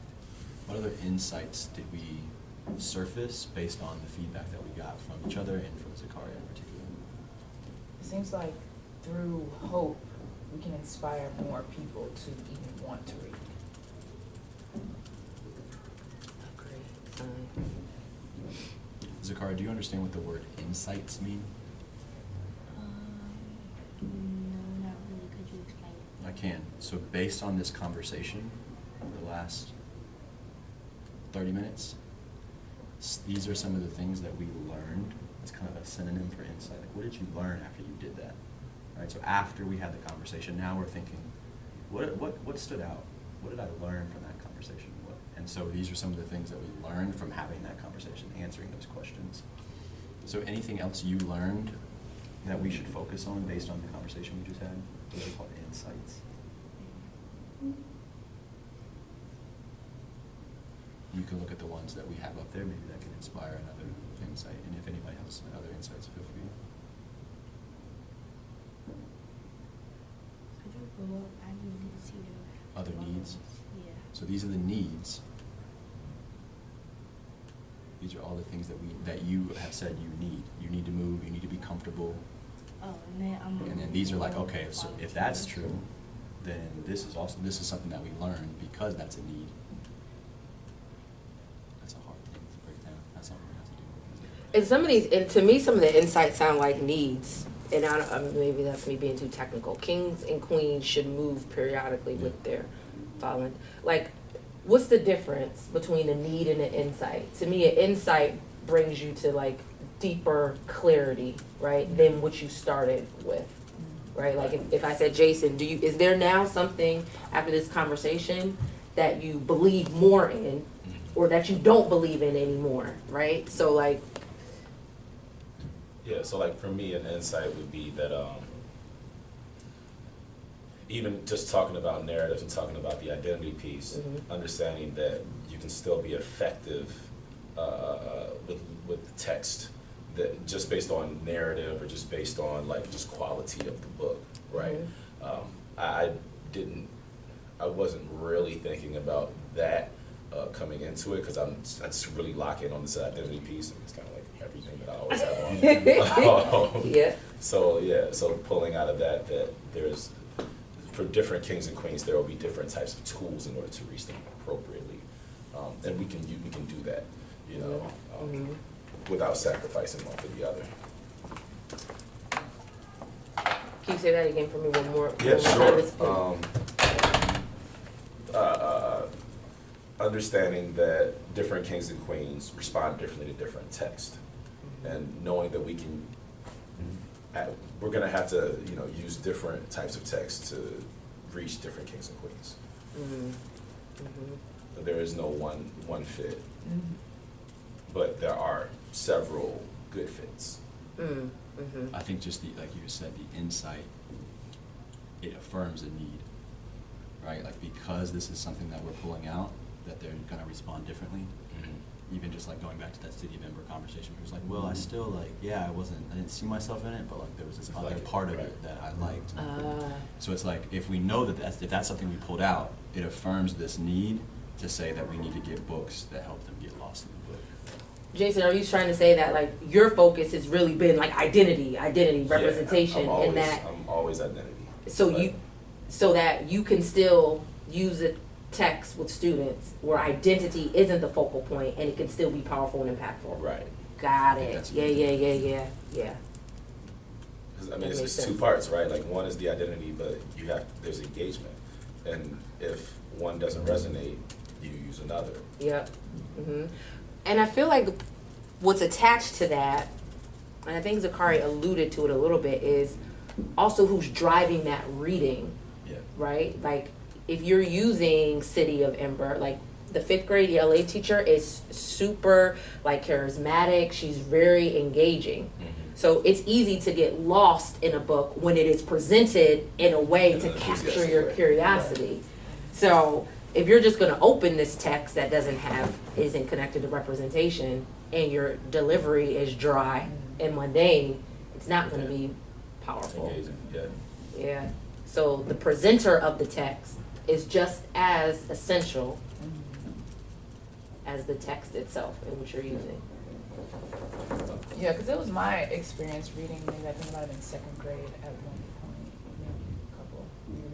What other insights did we surface based on the feedback that we got from each other and from Zakaria in particular? It seems like through hope, we can inspire more people to even want to read. Zakaria, do you understand what the word insights mean? No, not really. Could you explain? I can. So based on this conversation over the last 30 minutes, these are some of the things that we learned. It's kind of a synonym for insight. Like, what did you learn after you did that? Right. So after we had the conversation, now we're thinking, what stood out? What did I learn from that conversation? And so these are some of the things that we learned from having that conversation, answering those questions. So anything else you learned that we should focus on based on the conversation we just had? Those are called insights. You can look at the ones that we have up there, maybe that can inspire another insight. And if anybody else has other insights, feel free. Could you go up? I need to see them. Other needs? Yeah. So these are the needs. These are all the things that you have said you need. You need to move. You need to be comfortable. Oh, and then And then these are like, okay, so if that's true, then this is something that we learn because that's a need. That's a hard thing to break down. That's something we have to do. And some of these, and to me, some of the insights sound like needs. And maybe that's me being too technical. Kings and queens should move periodically with their following. Like, what's the difference between a need and an insight? To me, an insight brings you to like deeper clarity, right, than what you started with, right? Like if I said, Jason, is there now something after this conversation that you believe more in, or that you don't believe in anymore, right? So like. Yeah, so like for me, an insight would be that even just talking about narratives and talking about the identity piece, understanding that you can still be effective with text, that just based on narrative or just based on like just quality of the book, right? I wasn't really thinking about that coming into it because I just really lock in on this identity piece, and it's kind of like everything that I always have on. Yeah. So pulling out of that there's, for different kings and queens, there will be different types of tools in order to reach them appropriately, and we can do that, you know, without sacrificing one for the other. Can you say that again for me one more? Yeah, one more time? sure. Understanding that different kings and queens respond differently to different texts, and knowing that we're going to have to, you know, use different types of text to reach different kings and queens. There is no one fit, but there are several good fits. I think just like you said, the insight, it affirms a need, right? Like because this is something that we're pulling out, that they're going to respond differently. Even just like going back to that City of Ember conversation, where it was like, well, I still like, I didn't see myself in it, but like there was this other part of it that I liked. So it's like, if we know that if that's something we pulled out, it affirms this need to say that we need to get books that help them get lost in the book. Jason, are you trying to say that like your focus has really been like identity, representation, I'm and that I'm always identity. So that you can still use a text with students where identity isn't the focal point and it can still be powerful and impactful. Right. Got it. Yeah. 'Cause, I mean, it's two parts, right? Like one is the identity, but there's engagement, and if one doesn't resonate, you use another. Yep. And I feel like what's attached to that, and I think Zakari alluded to it a little bit, is also who's driving that reading. Yeah. Right? Like if you're using City of Ember, like the 5th grade ELA teacher is super like charismatic. She's very engaging. So it's easy to get lost in a book when it is presented in a way to capture your curiosity. So if you're just going to open this text that isn't connected to representation, and your delivery is dry and mundane, it's not going to be powerful. Engaging, yeah. Yeah. So the presenter of the text is just as essential as the text itself in which you're using. Yeah, because it was my experience reading, maybe I think about it in 2nd grade at one point, maybe a couple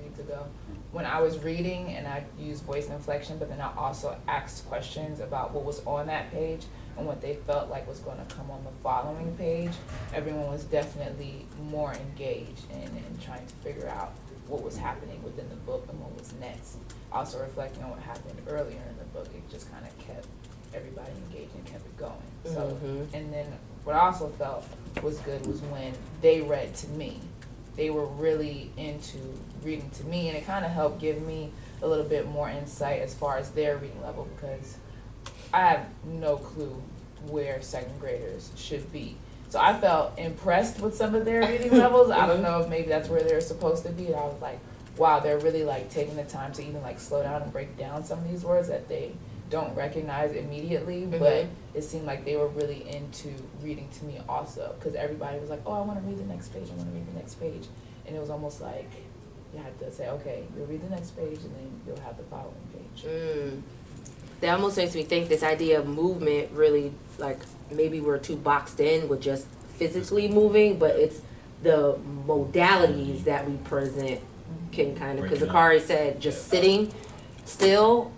reads ago, when I was reading and I used voice inflection, but then I also asked questions about what was on that page and what they felt like was going to come on the following page. Everyone was definitely more engaged in trying to figure out what was happening within the book and what was next. Also reflecting on what happened earlier in the book, it just kind of kept everybody engaged and kept it going. So, and then what I also felt was good was when they read to me. They were really into reading to me, and it kind of helped give me a little bit more insight as far as their reading level, because I have no clue where 2nd graders should be. So I felt impressed with some of their reading levels. I don't know if maybe that's where they're supposed to be. And I was like, wow, they're really like taking the time to even like slow down and break down some of these words that they don't recognize immediately. But it seemed like they were really into reading to me also, because everybody was like, oh, I want to read the next page. I want to read the next page. And it was almost like you had to say, okay, you'll read the next page and then you'll have the following page. that almost makes me think this idea of movement really, like, maybe we're too boxed in with just physically moving, but it's the modalities that we present can kind of, because Break it up. Zakari said just sitting still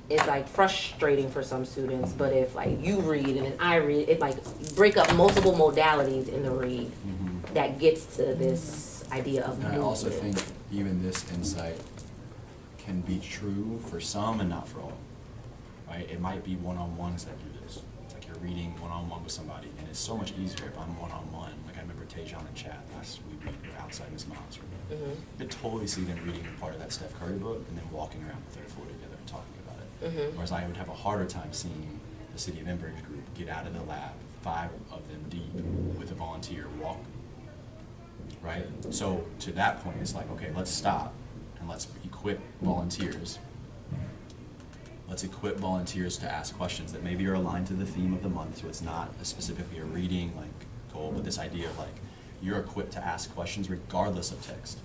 is like frustrating for some students, but if like you read and then I read, it like break up multiple modalities in the read that gets to this idea of And I also movement. think even this insight can be true for some and not for all, right? It might be one-on-ones that do this. It's like you're reading one-on-one with somebody, and it's so much easier if I'm one-on-one. Like I remember Tejan and Chad last week, we were outside Miss Mom's room. Mhm. I could totally see them reading part of that Steph Curry book and then walking around the third floor together and talking about it. Mhm. Whereas I would have a harder time seeing the City of Enbridge group get out of the lab, 5 of them deep, with a volunteer walk. Right? So to that point, it's like, okay, let's stop and let's equip volunteers. Let's equip volunteers to ask questions that maybe are aligned to the theme of the month. So it's not specifically a reading like goal, but this idea of like you're equipped to ask questions regardless of text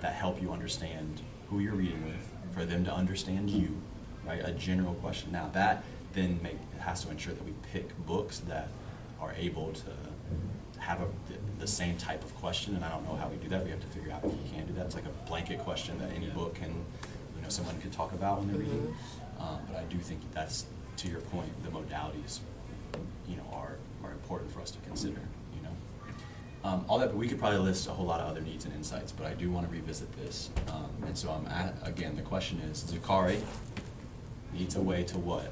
that help you understand who you're reading with, for them to understand you, right? A general question. Now that then has to ensure that we pick books that are able to have the same type of question, and I don't know how we do that. We have to figure out if we can do that. It's like a blanket question that any book can, someone could talk about when they're reading. But I do think that's, to your point, the modalities, are important for us to consider, all that, but we could probably list a whole lot of other needs and insights, but I do want to revisit this. And so again, the question is, Zakari needs a way to what?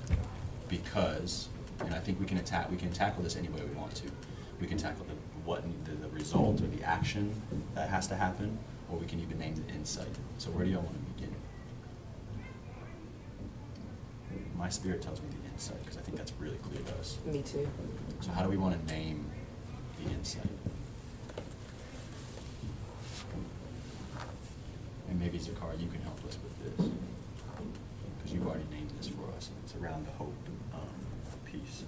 Because, and I think we can tackle this any way we want to. We can tackle the result or the action that has to happen, or we can even name the insight. So where do y'all want to begin? My spirit tells me the insight, because I think that's really clear to us. Me too. So how do we want to name the insight? And maybe Zakari, you can help us with this, because you've already named this for us. It's around the hope piece.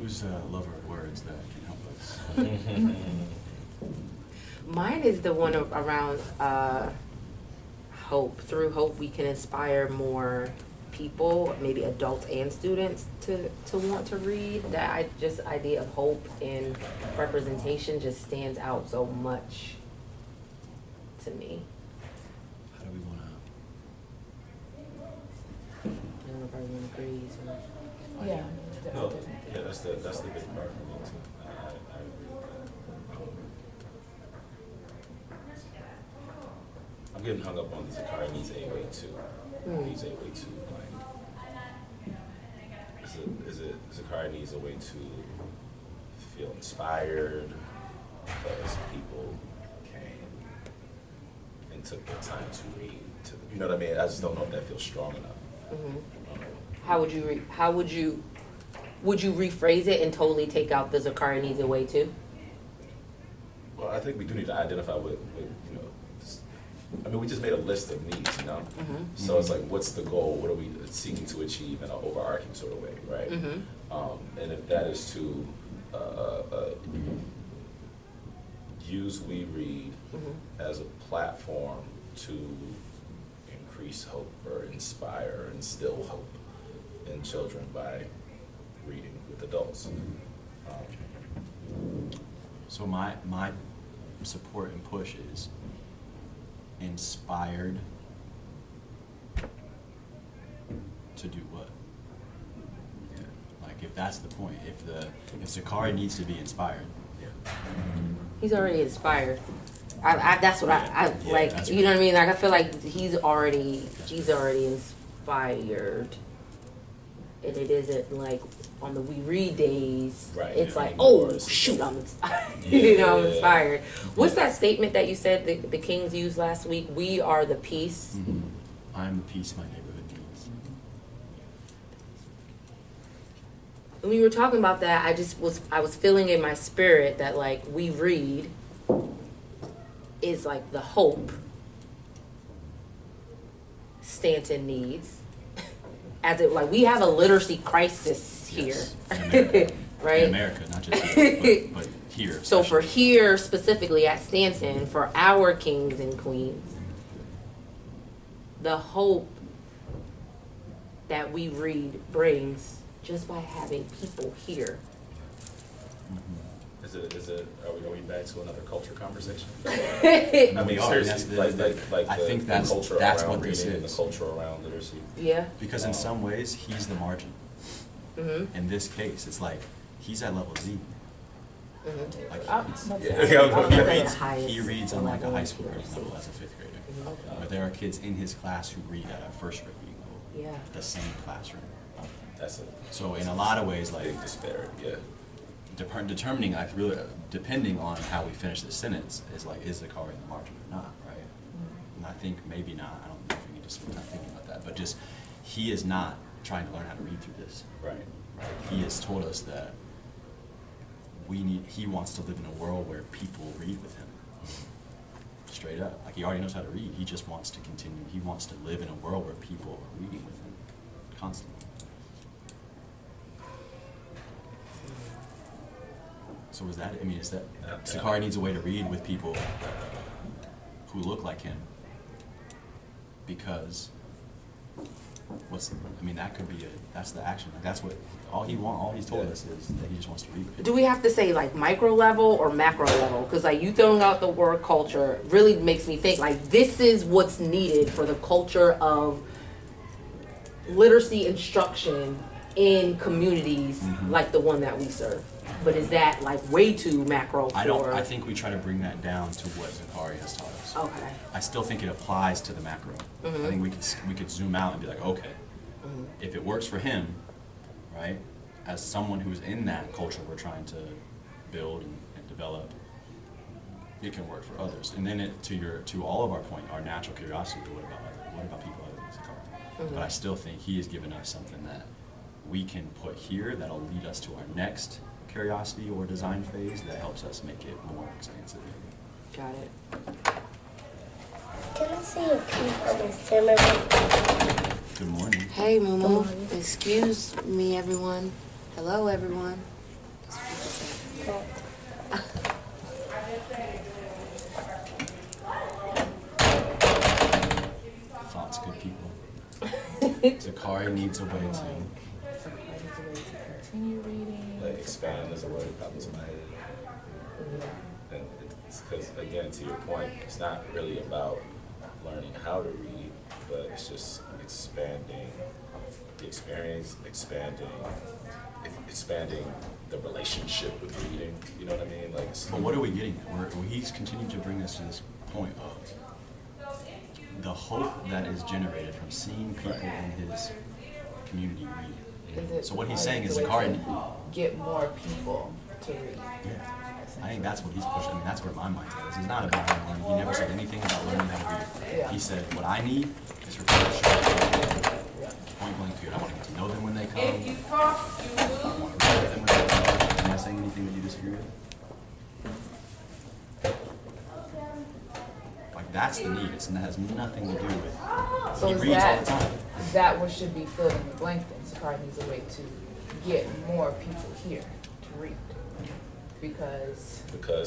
Who's a lover of words that can help us? Mine is the one around hope. Through hope, we can inspire more people, maybe adults and students, to want to read. Just idea of hope and representation just stands out so much to me. How do we want I don't know if everyone agrees. Or... Yeah. No, yeah, that's the big part for me too. I agree with that. I'm getting hung up on the Zakari needs a way too. Needs a way to is it Zakari needs a way to feel inspired because people came and took the time to read. You know what I mean? I just don't know if that feels strong enough. How would you rephrase it and totally take out the Zakari needs a way too? Well, I think we do need to identify what we just made a list of needs, So it's like, what's the goal? What are we seeking to achieve in an overarching sort of way, right? And if that is to use We Read as a platform to increase hope or inspire, instill hope in children by reading with adults. So my support and push is inspired to do what? Like, if that's the point, if Zakari needs to be inspired, He's already inspired. That's what I Yeah, like. that's You know what I mean? Like, I feel like he's already inspired, and it isn't like on the We Read days. Right, It's yeah, like, anymore. oh shoot, I'm inspired. Yeah. I'm inspired. What's that statement that you said the Kings used last week? We are the peace. I'm the peace my neighborhood needs. When you were talking about that, I was feeling in my spirit that like We Read is like the hope Stanton needs. As it like we have a literacy crisis here, Yes, in America. right? In America, not just here, but here. So for especially. here specifically at Stanton, for our kings and queens, the hope that we read brings just by having people here. Are we back to another culture conversation? Yeah. I mean, We are, seriously, that's the- like I the, think the that's- culture that's around what this reading and the is. culture around literacy. Because in some ways, he's the margin. Mm-hmm. In this case, it's like, he's at level Z. Mm-hmm. Like, I'm it's- not Yeah. saying- Yeah. I'm he not the reads, highest he reads on like a level. high school reading level as a 5th grader. Okay. But there are kids in his class who read at a 1st grade reading level. Yeah. The same classroom. That's a So in a lot of ways, like, big disparity, yeah. determining, like, really, depending on how we finish this sentence, is like, is Zakari in the margin or not, right? And I think maybe not. I don't know if we need to spend time thinking about that. But just, he is not trying to learn how to read through this. Right. Right? He has told us that he wants to live in a world where people read with him. Straight up. Like, he already knows how to read. He just wants to continue. He wants to live in a world where people are reading with him constantly. So is that, I mean, is that, Zakari needs a way to read with people who look like him, because I mean, that could be that's the action. Like, that's what, all he's told us is that he just wants to read with people. Do we have to say like micro level or macro level? Because like you throwing out the word culture really makes me think like this is what's needed for the culture of literacy instruction in communities Mhm. like the one that we serve. But is that like way too macro for? I think we try to bring that down to what Zakari has taught us. Okay. I still think it applies to the macro. Mhm. I think we could zoom out and be like, okay, Mhm. if it works for him, right, as someone who's in that culture we're trying to build and develop, it can work for others. And then to all of our point, our natural curiosity, what about people other than Zakari? Mhm. But I still think he has given us something that we can put here that'll lead us to our next curiosity or design phase that helps us make it more expansive. Got it. Can I see a peek on the cinema? Good morning. Hey, Good Mumu. morning. Excuse me, everyone. Hello, everyone. Thoughts, good people. Zakari needs a way to. Continue reading. Like expand is a word that popped into my head. And it's because, again, to your point, it's not really about learning how to read, but it's just expanding the experience, expanding the relationship with reading. You know what I mean? Like, it's, But what are we getting at? He's continued to bring us to this point of the hope that is generated from seeing people in his community read. Is it So what he's Zakari saying is needs a way Zakari. to get more people to read. Yeah. I think that's what he's pushing. I mean, that's where my mindset is. It's not about him learning. He never said anything about learning how to read. Yeah. He said, what I need is for people to show up. Point blank period. I want to get to know them when they come. I want to read with them when they come. Am I saying anything that you disagree with? Like, that's the need. It has nothing to do with, So he is reads all the that, time. is that what should be filled in the blank then? Zakari needs a way to get more people here to read. Because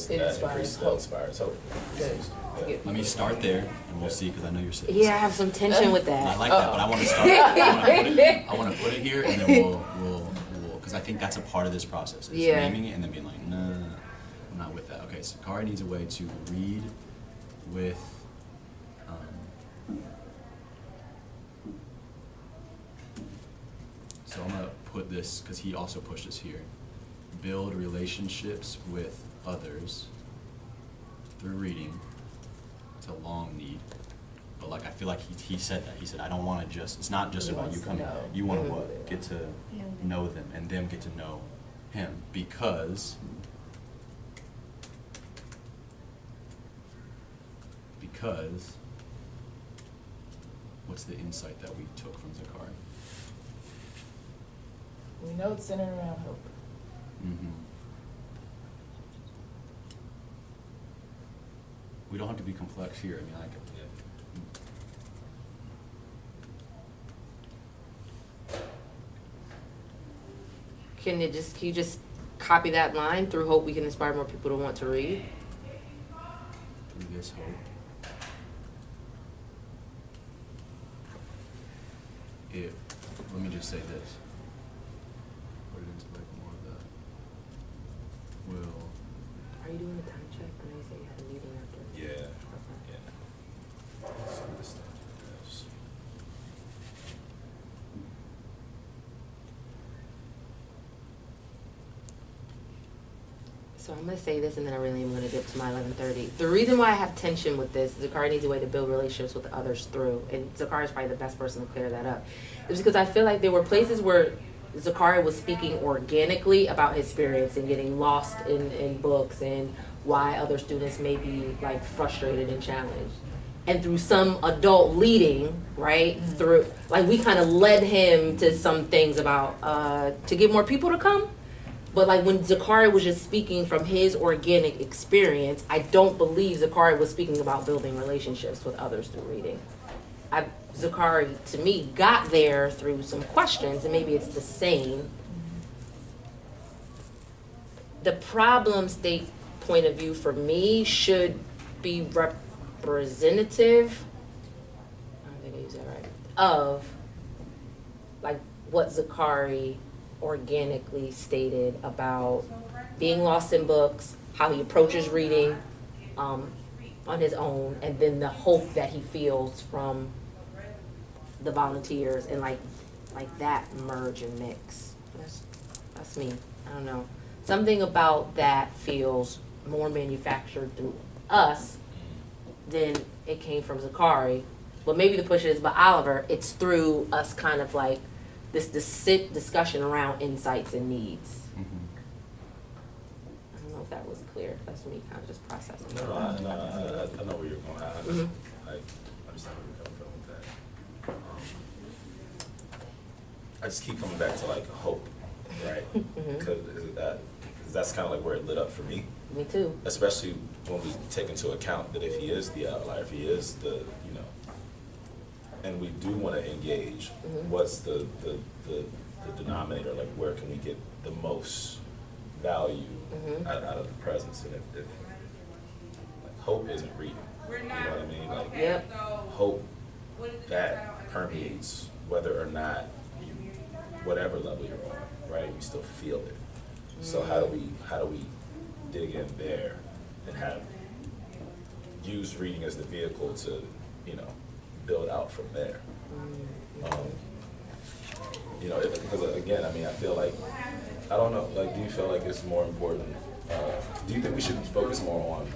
that it inspires hope. inspires hope. to get Let me people. start there, and we'll see, because I know you're sitting. Yeah, I have some tension with And I that. like that, but I want to start. I want to put it here, and then we'll, because I think that's a part of this process. Is Yeah. naming it and then being like, no, I'm not with that. Okay, so Zakari needs a way to read with. So I'm gonna put this because he also pushed us here. Build relationships with others through reading. It's a long need. But like, I feel like he said that. He said, I don't want to just, it's not just He about wants you to coming. know. You want to Mhm. what? Get to know them and them get to know him, because what's the insight that we took from Zakari? We know it's centered around hope. Mm-hmm. We don't have to be complex here. I mean, like, Can you just copy that line? Through hope we can inspire more people to want to read. through this hope. say this. Or do you expect more of that? Will. Are you doing a time check? I know you said you had a meeting after. Yeah. Okay. Yeah. Some of the stuff is- So I'm gonna say this, and then I really am gonna get to my 11:30. The reason why I have tension with this, Zakari needs a way to build relationships with others through, and Zakari is probably the best person to clear that up, is because I feel like there were places where Zakari was speaking organically about his experience and getting lost in books and why other students may be like frustrated and challenged. And through some adult leading, right, through, like we kind of led him to some things about, to get more people to come. But like when Zakari was just speaking from his organic experience, I don't believe Zakari was speaking about building relationships with others through reading. Zakari, to me, got there through some questions, and maybe it's the same. The problem state point of view for me should be representative, I don't think I used that right, of like what Zakari organically stated about being lost in books, how he approaches reading on his own, and then the hope that he feels from the volunteers, and like that merge and mix. That's me. I don't know. Something about that feels more manufactured through us than it came from Zakari. But maybe the push is by Oliver, it's through us kind of like this discussion around insights and needs. Mm-hmm. I don't know if that was clear. That's me kind of just processing. No, I know where you're going. I understand where you're coming from with that. I just keep coming back to like hope, right? Because that's kind of like where it lit up for me. Me too. Especially when we take into account that if he is the outlier, if he is the, and we do want to engage, what's the denominator? Like, where can we get the most value out of the presence? And if like, hope isn't reading, you know what I mean? Like, Yep. hope that permeates whether or not you, whatever level you're on, right? You still feel it. So how do we dig in there and use reading as the vehicle to, build out from there? Because again, I mean, I feel like, I don't know, like, do you feel like it's more important, do you think we should focus more on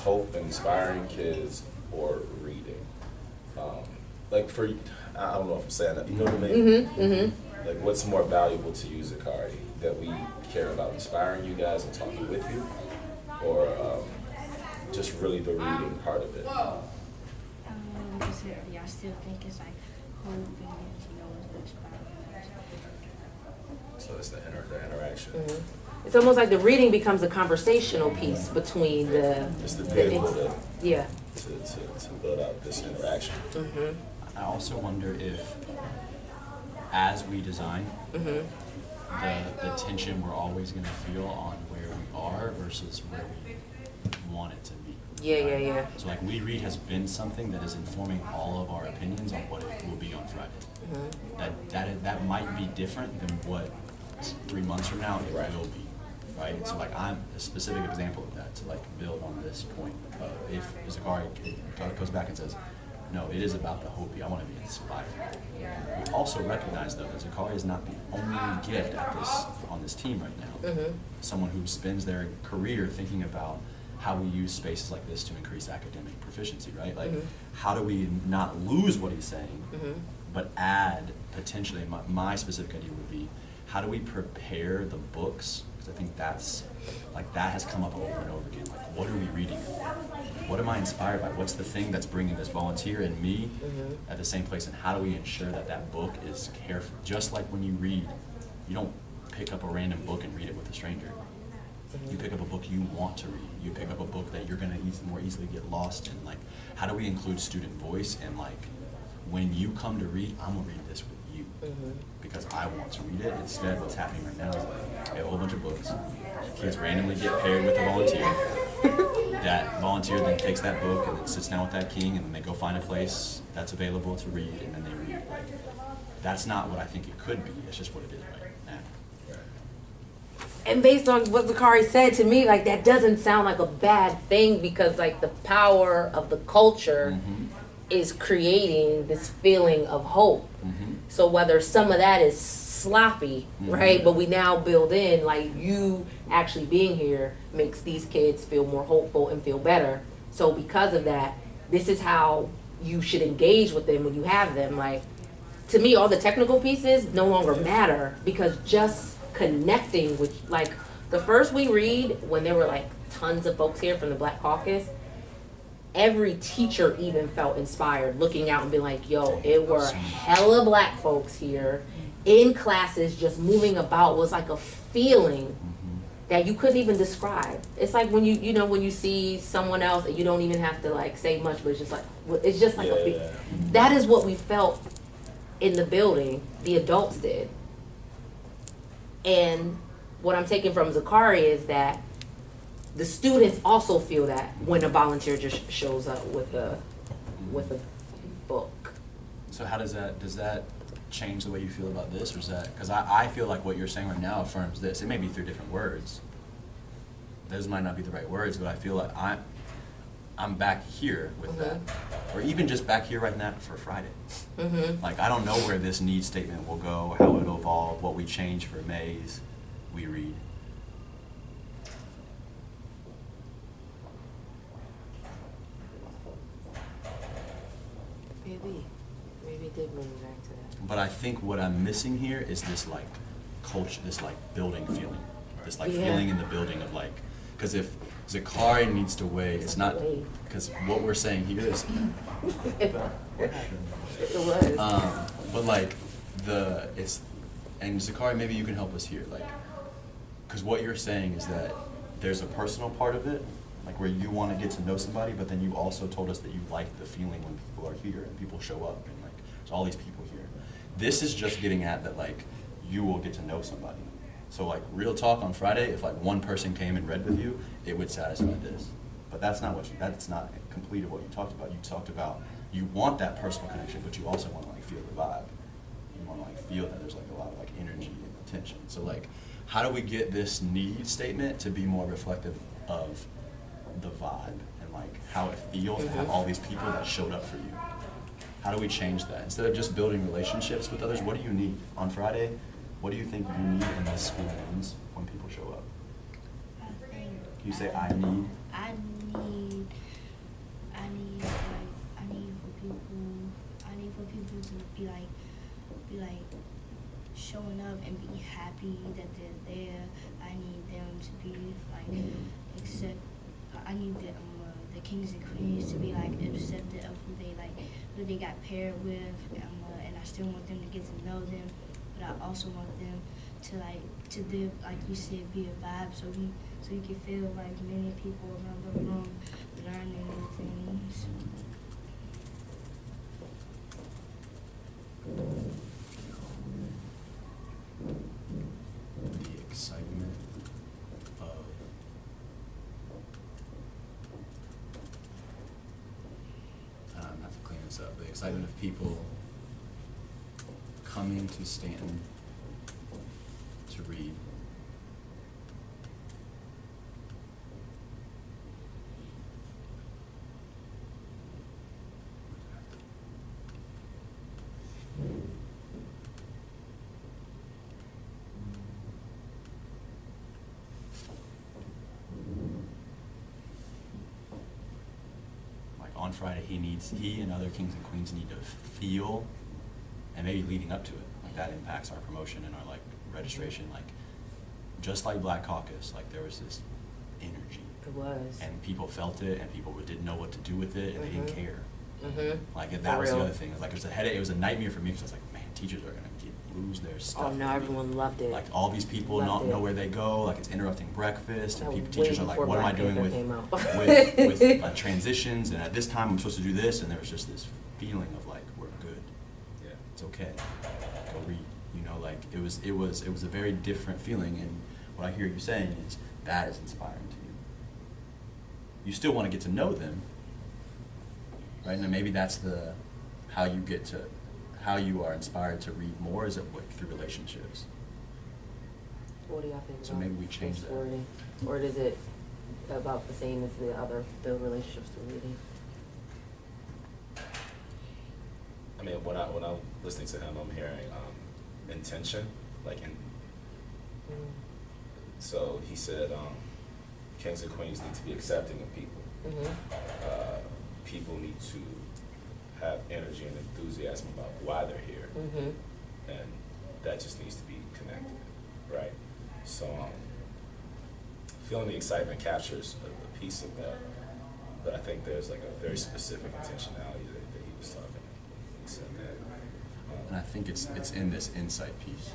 hope and inspiring kids or reading? Like I don't know if I'm saying that, you know what I mean? Like, what's more valuable to you, Zakari, that we care about inspiring you guys and talking with you, or just really the reading part of it? Like I said earlier, I still think it's like hope and it's inspiring. So it's the interaction. It's almost like the reading becomes a conversational piece between It's the vehicle yeah. to build out this interaction. I also wonder if, as we design, the tension we're always going to feel on where we are versus where we want it to be. Yeah. So like We Read has been something that is informing all of our opinions on what it will be on Friday. That might be different than what 3 months from now it will be, right? So like I'm a specific example of that to like build on this point. If Zakari goes back and says, no, it is about the hope. I want to be inspired. We also recognize though that Zakari is not the only gift on this team right now. Someone who spends their career thinking about how we use spaces like this to increase academic proficiency, right? Like, how do we not lose what he's saying, but add potentially, my specific idea would be, how do we prepare the books? Because I think that has come up over and over again. Like, what are we reading? What am I inspired by? What's the thing that's bringing this volunteer and me at the same place? And how do we ensure that book is careful? Just like when you read, you don't pick up a random book and read it with a stranger. You pick up a book you want to read. You pick up a book that you're going to more easily get lost in. Like, how do we include student voice? And like, when you come to read, I'm going to read this with you because I want to read it. Instead, what's happening right now is like, we have a whole bunch of books. Kids randomly get paired with a volunteer. That volunteer then takes that book and then sits down with that king, and then they go find a place that's available to read, and then they read. Like, that's not what I think it could be. It's just what it is right now. And based on what Zakari said to me, like that doesn't sound like a bad thing because like the power of the culture is creating this feeling of hope. So whether some of that is sloppy, right? But we now build in like you actually being here makes these kids feel more hopeful and feel better. So because of that, this is how you should engage with them when you have them. Like to me, all the technical pieces no longer matter because just connecting with like the first we read when there were like tons of folks here from the Black Caucus, every teacher even felt inspired looking out and being like, yo, it were hella Black folks here in classes just moving about was like a feeling that you couldn't even describe. It's like when you know when you see someone else and you don't even have to like say much, but it's just like a that is what we felt in the building, the adults did. And what I'm taking from Zakari is that the students also feel that when a volunteer just shows up with a book. So how does that change the way you feel about this, or is that, because I feel like what you're saying right now affirms this. It may be through different words. Those might not be the right words, but I feel like I'm back here with that, or even just back here right now for Friday. Like I don't know where this need statement will go, how it'll evolve, what we change for May's we read. Maybe it did bring me back to that. But I think what I'm missing here is this like culture, this like building feeling, this like feeling in the building of like, because if Zakari needs to weigh, it's not, because what we're saying here is, It was. but like and Zakari, maybe you can help us here, like, because what you're saying is that there's a personal part of it, like where you want to get to know somebody, but then you also told us that you like the feeling when people are here and people show up and like there's all these people here. This is just getting at that like you will get to know somebody. So like real talk on Friday, if like one person came and read with you, it would satisfy this. But that's not that's not complete of what you talked about. You talked about you want that personal connection, but you also want to like feel the vibe. You want to like feel that there's like a lot of like energy and attention. So like, how do we get this need statement to be more reflective of the vibe and like how it feels to have all these people that showed up for you? How do we change that? Instead of just building relationships with others, what do you need on Friday? What do you think you need in this school ends when people show up? Can you say I need? I need for people to be like showing up and be happy that they're there. I need them to be like I need the kings and queens to be like accepted of who they got paired with, and I still want them to get to know them, but I also want them to live, like you said, be a vibe, so you can feel like many people around the room learning new things. The excitement of not to clean this up, the excitement of people coming to Stanton to read. On Friday, he and other kings and queens need to feel, and maybe leading up to it, like that impacts our promotion and our like registration, like just like Black Caucus, like there was this energy. It was. And people felt it, and people didn't know what to do with it, and they didn't care. Like that For was real. the other thing. Like it was a headache. It was a nightmare for me because I was like, man, teachers are gonna lose their stuff. Oh no, everyone loved it. Like all these people Loved don't it. know where they go. Like it's interrupting breakfast, and That people, was teachers way are like, before "What am I Black doing Panther with came out. with transitions?" And at this time, I'm supposed to do this, and there was just this feeling of like, "We're good. Yeah. It's okay. Go read." You know, like it was a very different feeling. And what I hear you saying is that is inspiring to you. You still want to get to know them, right? And then maybe that's how you get to how you are inspired to read more? Is it through relationships? What do y'all think So about maybe we change this that. wording? Or is it about the same as the relationships through reading? I mean, when I'm listening to him, I'm hearing intention, like in. So he said, kings and queens need to be accepting of people. Mm-hmm. People need to have energy and enthusiasm about why they're here, Mm-hmm. and that just needs to be connected, right? So, feeling the excitement captures a piece of that, but I think there's like a very specific intentionality that he was talking about. He said that. And I think it's in this insight piece.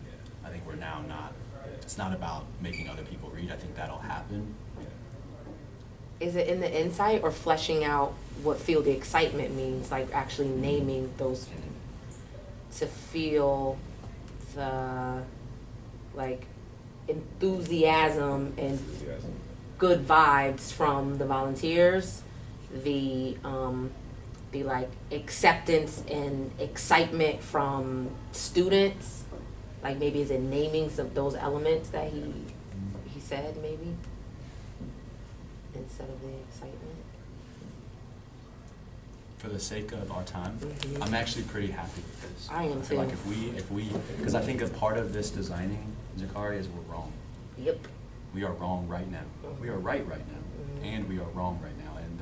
Yeah. I think we're now not, it's not about making other people read. I think that'll happen. Yeah. Is it in the insight or fleshing out what feel the excitement means, like actually naming those, to feel the, like, enthusiasm and Enthusiasm. good vibes from the volunteers, the like acceptance and excitement from students, like maybe is it naming some of those elements that he said maybe instead of the excitement. For the sake of our time, Mhm. I'm actually pretty happy with this. I am feel too. like if we, because I think a part of this designing, Zakari, is we're wrong. Yep. We are wrong right now. We are right now, Mhm. and we are wrong right now. And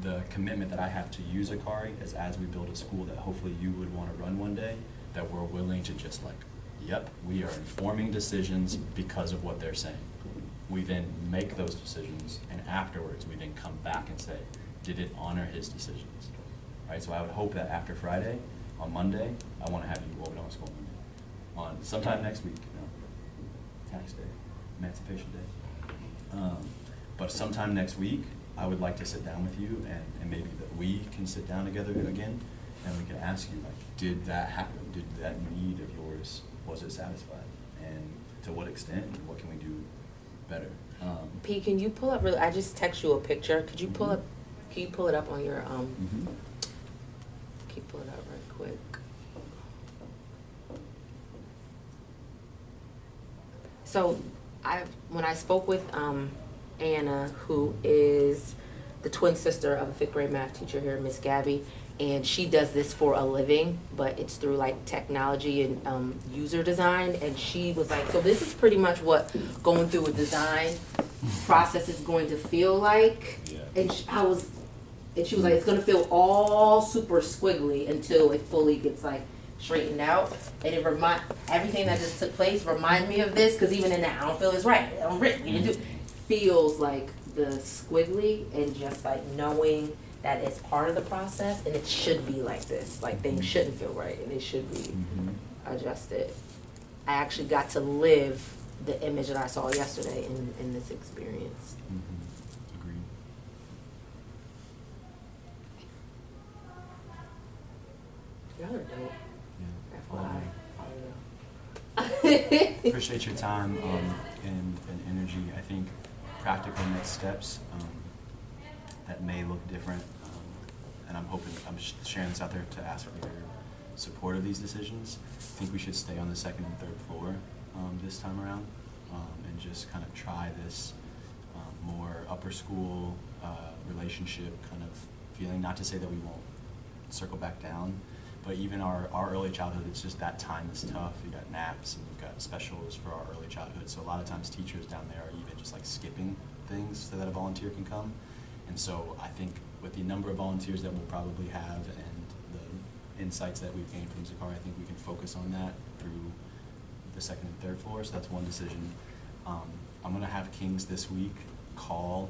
the commitment that I have to you, Zakari, is as we build a school that hopefully you would want to run one day, that we're willing to just like, yep, we are informing decisions because of what they're saying. We then make those decisions, and afterwards we then come back and say, did it honor his decisions? Right. So I would hope that after Friday, on Monday, I want to have you open on school Monday, on sometime next week. Tax day, Emancipation Day. But sometime next week, I would like to sit down with you, and maybe that we can sit down together again, and we can ask you, like, did that happen? Did that need of yours, was it satisfied? And to what extent, and what can we do better? P, can you pull up, I just text you a picture. Could you pull Mhm. up, can you pull it up on your, Mhm. can you pull it up right quick? So when I spoke with Anna, who is the twin sister of a 5th grade math teacher here, Miss Gabby, and she does this for a living, but it's through like technology and user design. And she was like, so this is pretty much what going through a design process is going to feel like. Yeah. And she was like, it's gonna feel all super squiggly until it fully gets like straightened out. And it everything that just took place remind me of this, because even in that, I don't feel it's right. I'm written. You do feels like the squiggly, and just like knowing that it's part of the process, and it should be like this. Like things shouldn't feel right, and they should be Mhm. adjusted. I actually got to live the image that I saw yesterday in this experience. Mhm. Agreed. Y'all are dope. Yeah. FYI. Appreciate your time and energy. I think practical next steps that may look different, and I'm sharing this out there to ask for your support of these decisions. I think we should stay on the 2nd and 3rd floor this time around, and just kind of try this more upper school relationship kind of feeling. Not to say that we won't circle back down, but even our early childhood, it's just that time is tough. You got naps and you've got specials for our early childhood. So a lot of times teachers down there are even just like skipping things so that a volunteer can come. And so I think with the number of volunteers that we'll probably have and the insights that we've gained from Zakari, I think we can focus on that through the 2nd and 3rd floor. So that's one decision. I'm going to have Kings this week call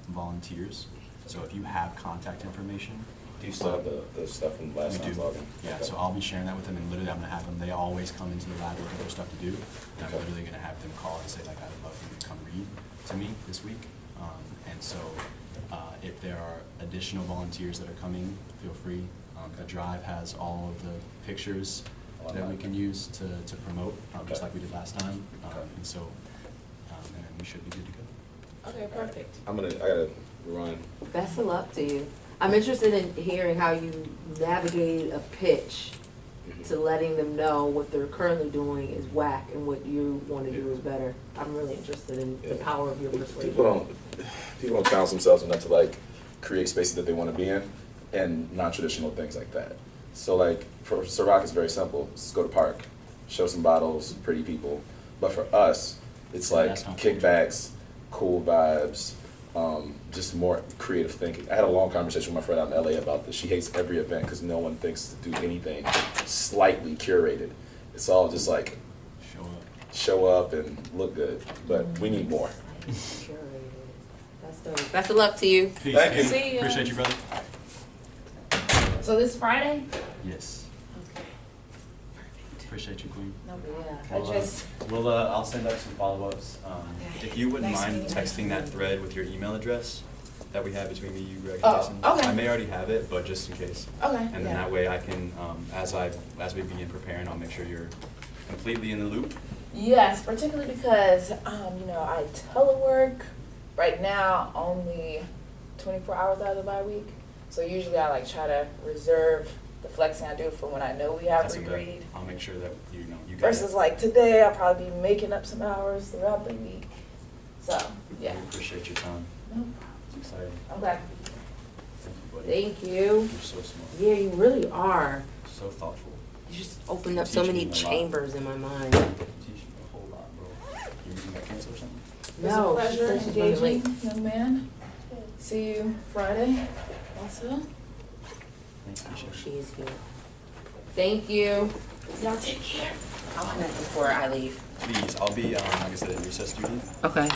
volunteers. So if you have contact information, Do you still have the stuff from last we time's do. login? Yeah, Okay. so I'll be sharing that with them, and literally I'm gonna have them, they always come into the lab looking for stuff to do. And I'm Okay. literally gonna have them call and say like, I'd love for you to come read to me this week. And so, if there are additional volunteers that are coming, feel free. The drive has all of the pictures that we can use to promote, just Okay. like we did last time. Okay. And so, and then we should be good to go. Okay, perfect. I gotta run. Best of luck to you. I'm interested in hearing how you navigated a pitch to letting them know what they're currently doing is whack and what you want to do is better. I'm really interested in the power of your persuasion. People don't challenge themselves enough to like create spaces that they want to be in and non-traditional things like that. So like for Ciroc, it's very simple. Let's go to park, show some bottles, pretty people. But for us, it's like That's not kickbacks, cool vibes, just more creative thinking. I had a long conversation with my friend out in LA about this. She hates every event because no one thinks to do anything slightly curated. It's all just like Show up. show up and look good. But we need more. That's dope. Best of luck to you. Peace. Thank you. See ya. Appreciate you, brother. So this Friday? Yes. Okay. Appreciate you, Queen. No, yeah. Well, I just. I'll send out some follow-ups. Okay. If you wouldn't Next mind meeting. texting that thread with your email address that we have between me, you, Greg, and Oh, Jason. okay. I may already have it, but just in case. Okay. And then yeah. that way I can, as we begin preparing, I'll make sure you're completely in the loop. Yes, particularly because, I telework right now only 24 hours out of the bye week. So usually I like try to reserve the flexing I do for when I know we have That's a bet. reread. I'll make sure that you got Versus it. like today, I'll probably be making up some hours throughout the week. So, yeah. We appreciate your time. No, It's exciting. okay. Thank you, buddy. Thank you. You're so smart. Yeah, you really are. So thoughtful. You just opened up so Teaching many me a lot. chambers in my mind. You teach me a whole lot, bro. You got cancer or something? No, It's she a pleasure said she's running late. engaging, young man. See you Friday also. Thank you. She is here. Thank you. Y'all take care. I'll connect before I leave. Please, I'll be, like I said, in recess duty. Okay.